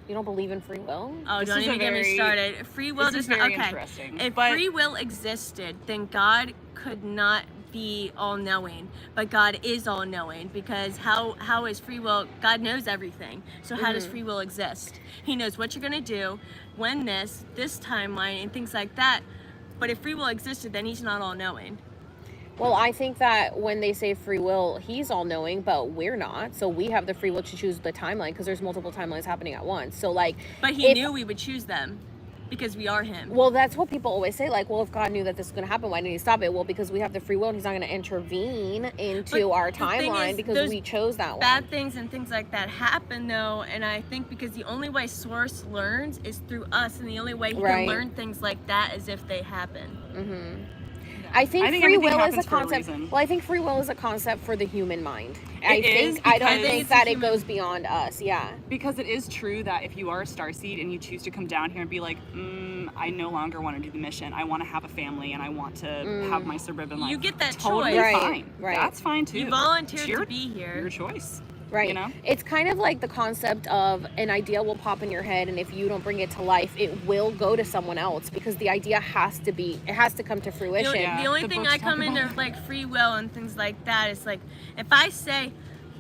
You don't believe in free will? Oh, This don't is a even get me very- started. Free will this does is not. very Okay, interesting, if but- free will existed, then God could not be all-knowing. But God is all-knowing because how is free will? God knows everything. So how does free will exist? He knows what you're gonna do, when this timeline, and things like that. But if free will existed, then He's not all-knowing. Well, I think that when they say free will, he's all knowing, but we're not. So we have the free will to choose the timeline because there's multiple timelines happening at once. So like, But He if- knew we would choose them. because we are him. Well, that's what people always say. Like, well, if God knew that this was going to happen, why didn't he stop it? Well, because we have the free will and he's not going to intervene into But our the thing timeline is, because those we chose that one. Bad things and things like that happen though, and I think because the only way Source learns is through us, and the only way he Right. can learn things like that is if they happen. I think free everything will is a happens for a concept. reason. Well, I think free will is a concept for the human mind. It is I don't because- think that it goes beyond us. Yeah. Because it is true that if you are a Starseed and you choose to come down here and be like, I no longer want to do the mission. I want to have a family and I want to have my suburban life. You get that totally choice. Right, fine. right. That's fine too. You volunteered It's your- to be here. Your choice. Right. You know? It's kind of like the concept of an idea will pop in your head, and if you don't bring it to life, it will go to someone else because the idea has to come to fruition. Yeah, The only the thing books I come talk into about like free will and things like that is like, if I say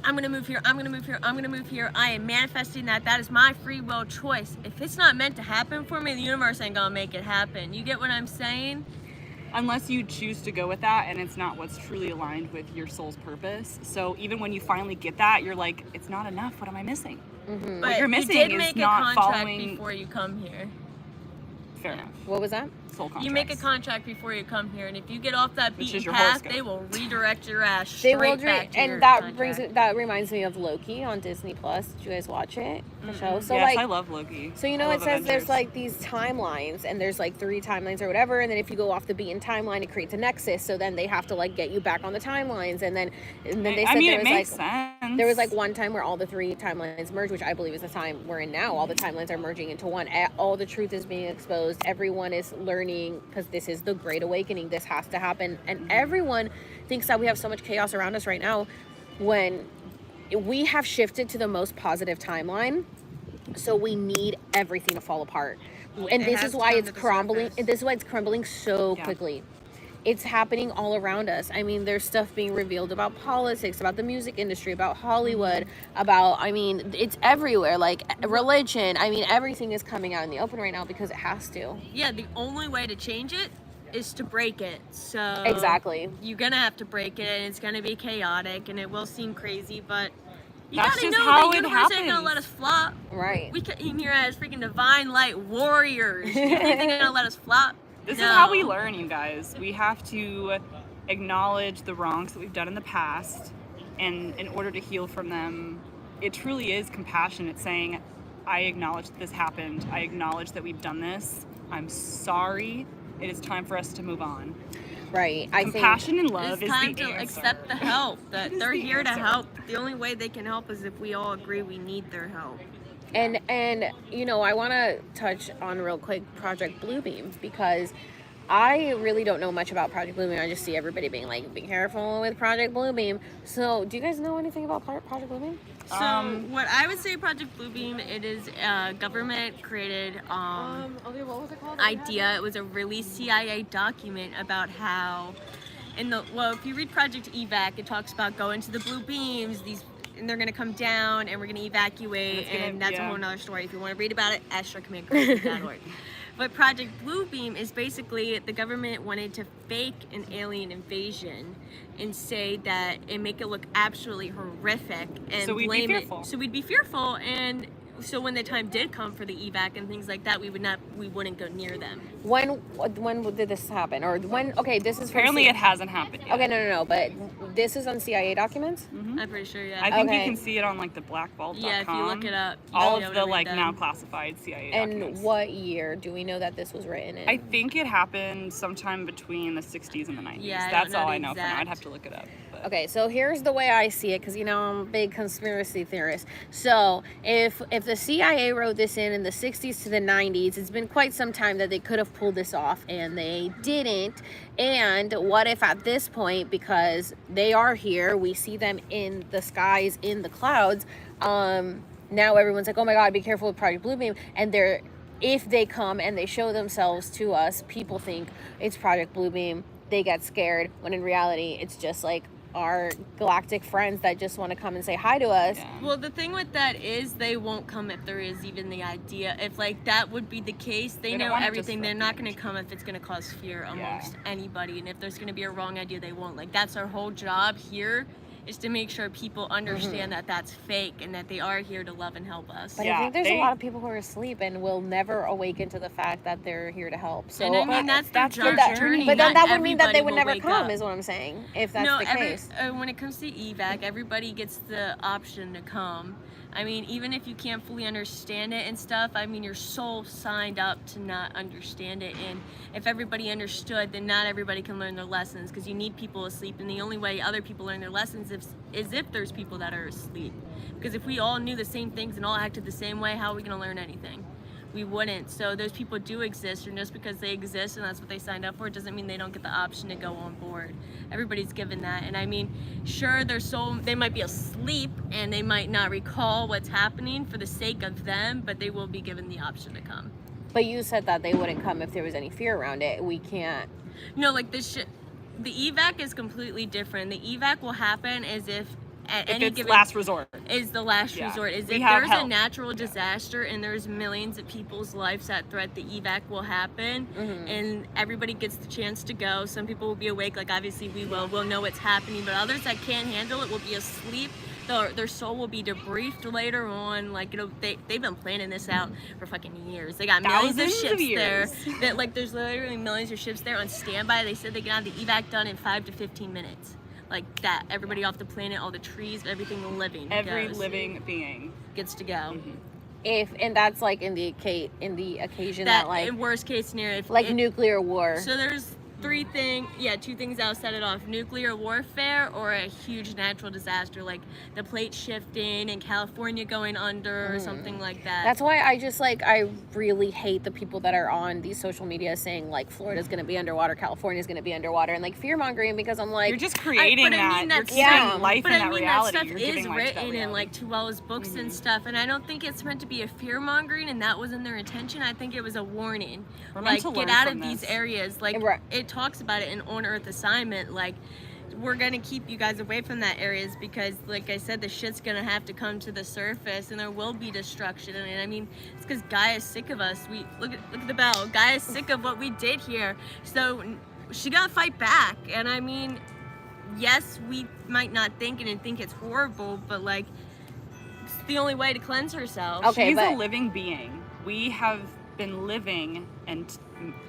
I'm gonna move here, I'm gonna move here, I'm gonna move here, I am manifesting that. That is my free will choice. If it's not meant to happen for me, the universe ain't gonna make it happen. You get what I'm saying? Unless you choose to go with that and it's not what's truly aligned with your soul's purpose. So even when you finally get that, you're like, it's not enough. What am I missing? But What you're missing you did is make a not contract following. before you come here. Fair enough. What was that? Soul contracts. You make a contract before you come here, and if you get off that Which beaten is your path, horoscope. they will redirect your ass They straight will back to your and that contract. that reminds me of Loki on Disney Plus. Did you guys watch it? The show. So Yes, like I love Loki. So you know I it love says there's Avengers. like these timelines and there's like 3 timelines or whatever, and then if you go off the beaten timeline it creates a nexus, so then they have to like get you back on the timelines, and then they said I mean, there it was makes like sense. there was like one time where all the 3 timelines merged, which I believe is the time we're in now. All the timelines are merging into one. All the truth is being exposed. Everyone is learning because this is the Great Awakening. This has to happen, and everyone thinks that we have so much chaos around us right now when we have shifted to the most positive timeline. So we need everything to fall apart, and It this has is to why come it's to the crumbling. surface. This is why it's crumbling so Yeah. quickly. It's happening all around us. I mean, there's stuff being revealed about politics, about the music industry, about Hollywood, about, I mean, it's everywhere, like religion. I mean, everything is coming out in the open right now because it has to. Yeah, the only way to change it is to break it. So Exactly. you're gonna have to break it, and it's gonna be chaotic, and it will seem crazy, but you That's gotta just know how the it universe ain't gonna happens. let us flop. Right. We came here as freaking divine light warriors. You think they're gonna let us flop? This No. is how we learn, you guys. We have to acknowledge the wrongs that we've done in the past, and in order to heal from them, it truly is compassion. It's saying, I acknowledge that this happened. I acknowledge that we've done this. I'm sorry. It is time for us to move on. Right. I think. Compassion and love It's is time the to answer. accept the help. That It is they're the here to answer. help. The only way they can help is if we all agree we need their help. And you know, I want to touch on real quick Project Bluebeam, because I really don't know much about Project Bluebeam. I just see everybody being like, be careful with Project Bluebeam. So do you guys know anything about Project Bluebeam? So what I would say Project Bluebeam, it is a government created Okay, what was it called? idea. It was a released CIA document about how if you read Project Evac, it talks about going to the blue beams, and they're gonna come down and we're gonna evacuate, and that's a whole nother story. If you want to read about it, ashtarcommandgroup.org. But Project Bluebeam is basically the government wanted to fake an alien invasion and say that and make it look absolutely horrific and So we'd be blame fearful. it. So we'd be fearful, and so when the time did come for the evac and things like that, we wouldn't go near them. When did this happen? Or when? Okay, this is from Apparently, it hasn't happened yet. Okay, no. But this is on CIA documents. I'm pretty sure, yeah. I think you Okay. can see it on like the blackvault.com. Yeah, if you look it up, you all should be of able the to read like them. now classified CIA documents. And what year do we know that this was written in? I think it happened sometime between the 60s and the 90s. Yeah, I That's don't know all the I know for now. I'd exact. have to look it up. But. Okay, so here's the way I see it, because you know I'm a big conspiracy theorist. So if the CIA wrote this in the 60s to the 90s, it's been quite some time that they could have pulled this off, and they didn't. And what if at this point, because they are here, we see them in the skies, in the clouds, now everyone's like, oh my God, be careful with Project Bluebeam, and if they come and they show themselves to us, people think it's Project Bluebeam. They get scared, when in reality it's just like our galactic friends that just want to come and say hi to us. Yeah. Well, the thing with that is they won't come if there is even the idea. If like that would be the case, they They don't know wanna everything. They're disrupt not going to come if it's going to cause fear Yeah. amongst anybody. And if there's going to be a wrong idea, they won't. Like that's our whole job here, is to make sure people understand that that's fake and that they are here to love and help us. But Yeah, I think there's they- a lot of people who are asleep and will never awaken to the fact that they're here to help. So And I mean, that's their their journey. but then Not that would mean that they would everybody never will wake come, up. is what I'm saying. If that's No, the case. when it comes to evac, everybody gets the option to come. I mean, even if you can't fully understand it and stuff, I mean, your soul signed up to not understand it. And if everybody understood, then not everybody can learn their lessons, because you need people asleep. And the only way other people learn their lessons is if there's people that are asleep. Because if we all knew the same things and all acted the same way, how are we going to learn anything? We wouldn't. So those people do exist, and just because they exist and that's what they signed up for, it doesn't mean they don't get the option to go on board. Everybody's given that. And I mean, sure, they might be asleep and they might not recall what's happening for the sake of them, but they will be given the option to come. But you said that they wouldn't come if there was any fear around it. We can't. No, like the evac is completely different. The evac will happen as if at If any it's given last resort. is the last Yeah. resort. Is We if have there's a help. natural disaster and there's millions of people's lives at threat, the evac will happen, and everybody gets the chance to go. Some people will be awake, like obviously we'll know what's happening, but others that can't handle it will be asleep. Their soul will be debriefed later on. Like they've been planning this out for fucking years. They got millions of Thousands of ships years. there. That like there's literally millions of ships there on standby. They said they can have the evac done in 5 to 15 minutes. Like that, everybody off the planet, all the trees, everything living, Every goes, living being. gets to go. And that's like in the occasion that like in worst case scenario, if nuclear war. So there's two things that'll set it off: nuclear warfare or a huge natural disaster, like the plate shifting and California going under or something like that. That's why I really hate the people that are on these social media saying like Florida's going to be underwater, California's going to be underwater, and like fear mongering, because I'm like, You're just creating but I that. mean, You're that's creating yeah. life But in I that mean, reality. that You're stuff giving is life to that written in reality. like Tuwela's books and stuff, and I don't think it's meant to be a fear mongering, and that wasn't their intention. I think it was a warning, We're meant like to get learn out from of these this. areas. Like Right. it talks about it in On Earth assignment, like we're gonna keep you guys away from that areas because, like I said, the shit's gonna have to come to the surface, and there will be destruction. And I mean, it's because Gaia is sick of us. We look at the bell. Gaia is sick of what we did here, so she gotta fight back. And I mean, yes, we might not think it and think it's horrible, but like it's the only way to cleanse herself. Okay, She's but- a living being. We have been living and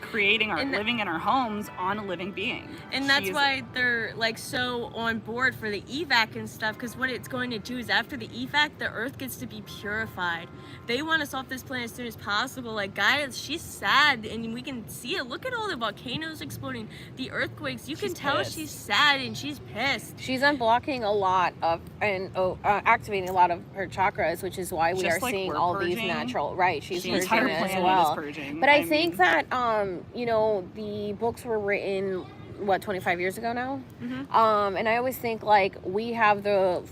living in our homes on a living being. And that's She's- why they're like so on board for the evac and stuff, because what it's going to do is after the evac, the earth gets to be purified. They want us off this planet as soon as possible. Like Gaia, she's sad, and we can see it. Look at all the volcanoes exploding, the earthquakes. You can She's tell pissed. she's sad and she's pissed. She's unblocking a lot of activating a lot of her chakras, which is why we Just are like seeing we're all these purging, natural. Right, she's the entire purging planet as well. is purging. But I think that the books were written 25 years ago now. And I always think like we have the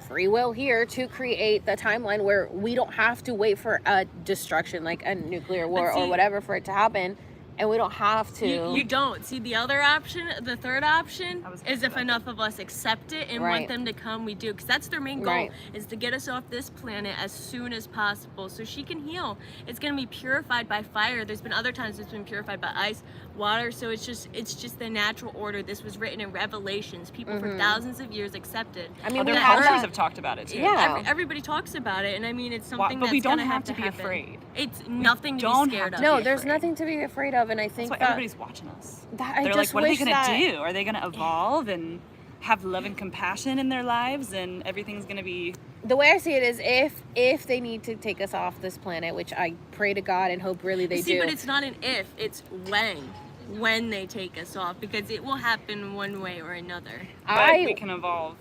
free will here to create the timeline where we don't have to wait for a destruction, like a nuclear war or see- whatever, for it to happen, and we don't have to. You don't see the other option. The third option I was is if enough of us accept it and want Right. them to come, we do, because that's their main goal, Right. is to get us off this planet as soon as possible so she can heal. It's going to be purified by fire. There's been other times it's been purified by ice, water. So it's just the natural order. This was written in Revelations. People for thousands of years accepted. I mean, other we have cultures that. have talked about it too. Yeah. Everybody talks about it, and I mean, it's something but we that's don't gonna have to be happen. afraid. It's nothing to don't be have scared to of. No, be there's afraid. nothing to be afraid of, and I think That's why that everybody's watching us. I They're just like, what are they wish going that- to do? Are they going to evolve and have love and compassion in their lives, and everything's going to be... The way I see it is, if they need to take us off this planet, which I pray to God and hope really they See, do. but it's not an if, it's when they take us off, because it will happen one way or another. But we can evolve,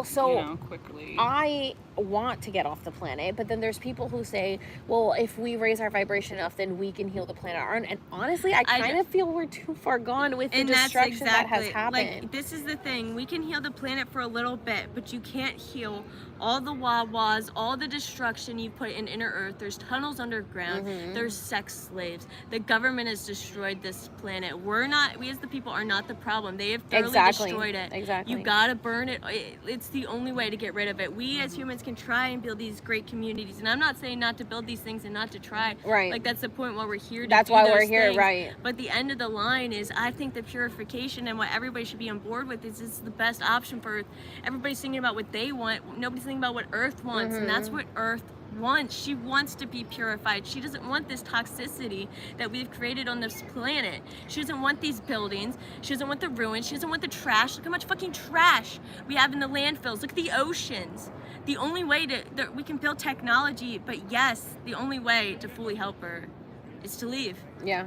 so quickly. I want to get off the planet, but then there's people who say, well, if we raise our vibration enough, then we can heal the planet. And honestly, I kind of feel we're too far gone with the And that's destruction that has exactly, happened. like, this is the thing, we can heal the planet for a little bit, but you can't heal all the Wawas, all the destruction you put in inner earth. There's tunnels underground, there's sex slaves, the government has destroyed this planet. We as the people are not the problem. They have thoroughly Exactly. destroyed it. Exactly. You gotta burn it. It's the only way to get rid of it. We as humans can try and build these great communities. And I'm not saying not to build these things and not to try. Right. Like, that's the point why we're here. That's why we're here, right. But the end of the line is, I think the purification and what everybody should be on board with is the best option for Earth. Everybody's thinking about what they want. Nobody's thinking about what Earth wants. And that's what Earth wants. She wants to be purified. She doesn't want this toxicity that we've created on this planet. She doesn't want these buildings. She doesn't want the ruins. She doesn't want the trash. Look how much fucking trash we have in the landfills. Look at the oceans. The only way we can build technology, but yes, the only way to fully help her is to leave. Yeah.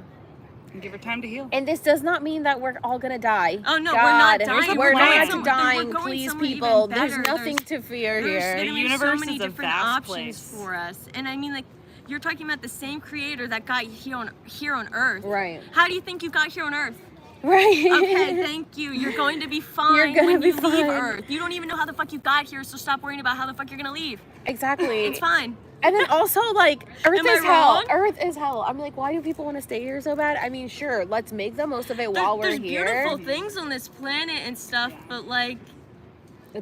And give her time to heal. And this does not mean that we're all gonna die. Oh no, God, we're not dying. We're going not dying, we're going please, somewhere people. even better. There's nothing to fear There's here. gonna The be universe so many is a different vast options place. for us. And I mean, like, you're talking about the same creator that got here on Earth. Right. How do you think you got here on Earth? Right. Okay, thank you. You're going to be fine You're gonna when be you leave fine. Earth. You don't even know how the fuck you got here, so stop worrying about how the fuck you're gonna leave. Exactly. It's fine. And then also, like, Earth Am I is hell. wrong? Earth is hell. I'm like, why do people want to stay here so bad? I mean, sure, let's make the most of it while we're There's here. beautiful things on this planet and stuff, but like,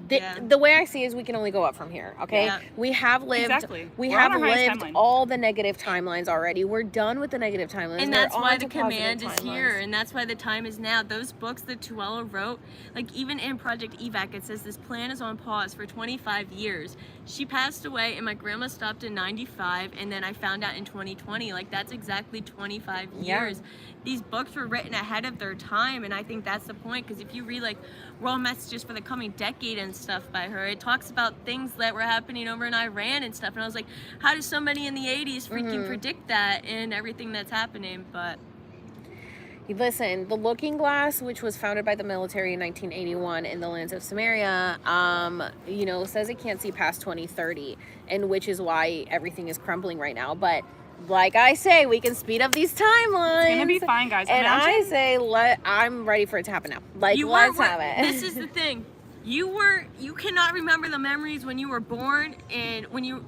yeah. The way I see it is we can only go up from here, okay? Yeah. We have lived Exactly. we We're have on our highest lived timeline. all the negative timelines already. We're done with the negative timelines. and We're that's why on the to positive command is here, timelines. and that's why the time is now. Those books that Tuella wrote, like even in Project Evac, it says this plan is on pause for 25 years. She passed away, and my grandma stopped in 95, and then I found out in 2020. Like, that's exactly 25 Yeah. years. These books were written ahead of their time, and I think that's the point, because if you read like World Messages for the Coming Decade and stuff by her, it talks about things that were happening over in Iran and stuff, and I was like, how does somebody in the 80s freaking predict that and everything that's happening? But Listen, the Looking Glass, which was founded by the military in 1981 in the lands of Samaria, says it can't see past 2030, and which is why everything is crumbling right now. But like I say, we can speed up these timelines. It's gonna be fine, guys. And I Imagine- say, I'm ready for it to happen now. Like, you let's weren't- have it. This is the thing. You cannot remember the memories when you were born, and when you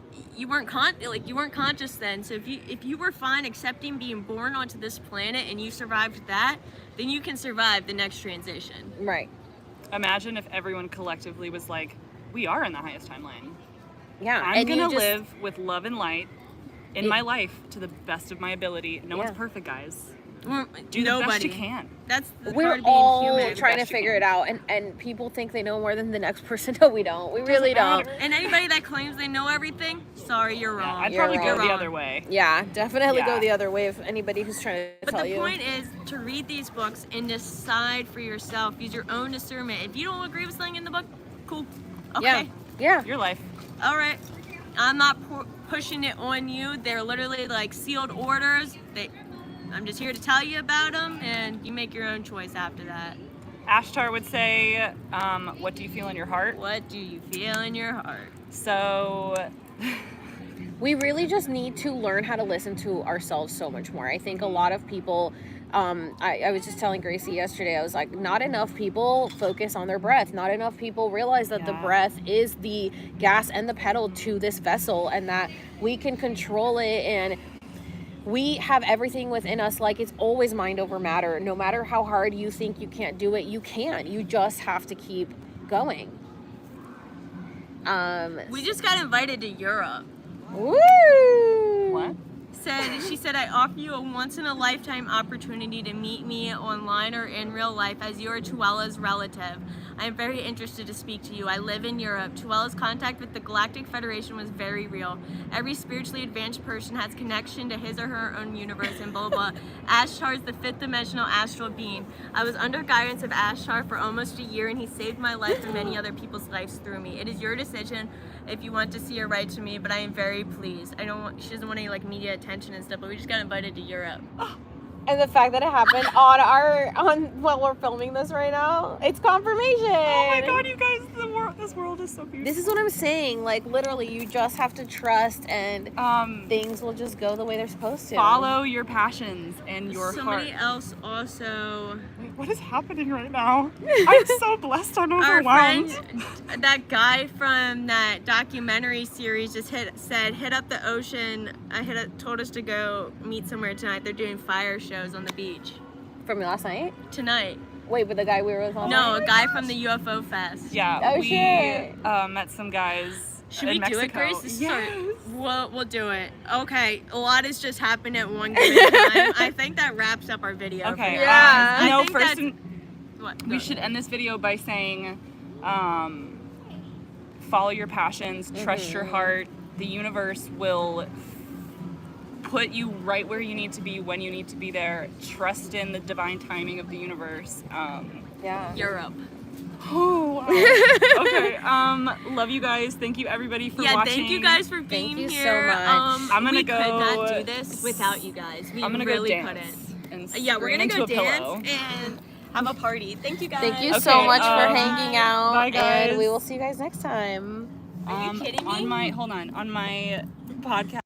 weren't conscious then. So if you were fine accepting being born onto this planet and you survived that, then you can survive the next transition. Right. Imagine if everyone collectively was like, we are in the highest timeline. Yeah. I'm and you gonna just- live with love and light in my life to the best of my ability. No one's Yeah. perfect, guys. Do The best you can. That's the part We're of being all human. trying to best you figure can. it out, and people think they know more than the next person. No, we don't. We really don't. matter. And anybody that claims they know everything, sorry, you're wrong. I'd You're probably go wrong. the other way. Yeah, definitely go Yeah. the other way if anybody who's trying to But tell the you. point is to read these books and decide for yourself. Use your own discernment. If you don't agree with something in the book, cool. Okay. Yeah. Your life. All right. I'm not pushing it on you. They're literally like sealed orders. I'm just here to tell you about them, and you make your own choice after that. Ashtar would say, what do you feel in your heart? What do you feel in your heart? So, We really just need to learn how to listen to ourselves so much more. I think a lot of people, I was just telling Gracie yesterday, I was like, not enough people focus on their breath. Not enough people realize that the Yeah. breath is the gas and the pedal to this vessel, and that we can control it, and we have everything within us. Like, it's always mind over matter. No matter how hard you think you can't do it, you can. You just have to keep going. We just got invited to Europe. Woo! what? She said, I offer you a once-in-a-lifetime opportunity to meet me online or in real life as your Tuella's relative. I am very interested to speak to you. I live in Europe. Tuella's contact with the Galactic Federation was very real. Every spiritually advanced person has connection to his or her own universe and blah, blah, blah. Ashtar is the fifth dimensional astral being. I was under guidance of Ashtar for almost a year, and he saved my life and many other people's lives through me. It is your decision if you want to see her write to me, but I am very pleased. She doesn't want any like media attention and stuff, but we just got invited to Europe. And the fact that it happened on while we're filming this right now, it's confirmation. Oh my god, you guys, this world is so beautiful. This is what I'm saying. Like, literally, you just have to trust, and things will just go the way they're supposed to. Follow your passions and your Somebody heart. else also. Wait, what is happening right now? I'm so blessed. I'm Our overwhelmed. friend, that guy from that documentary series just hit up the ocean. Told us to go meet somewhere tonight. They're doing fire shows on the beach From last night? tonight. Wait, but the guy we were with all No, night? a guy from the UFO Fest. Yeah, Oh, we shit. met some guys Should in we do it, Mexico. Grace? This is Yes. we'll do it. Okay, a lot has just happened at one given time. I think that wraps up our video. Okay. for Yeah. I No, think first that's- what? we should end this video by saying, follow your passions, trust your heart. The universe will put you right where you need to be when you need to be there. Trust in the divine timing of the universe. Yeah. Europe. Oh, wow. Okay. Love you guys. Thank you everybody for watching. Thank you guys for being Thank you so here. much. I'm gonna we go- could not do this without you guys. We I'm gonna really go dance couldn't. and Yeah, we're scream gonna go into a pillow. dance and have a party. Thank you guys. Thank you Okay, so much for bye. hanging out. Bye, guys. And we will see you guys next time. Are you kidding me? On my podcast.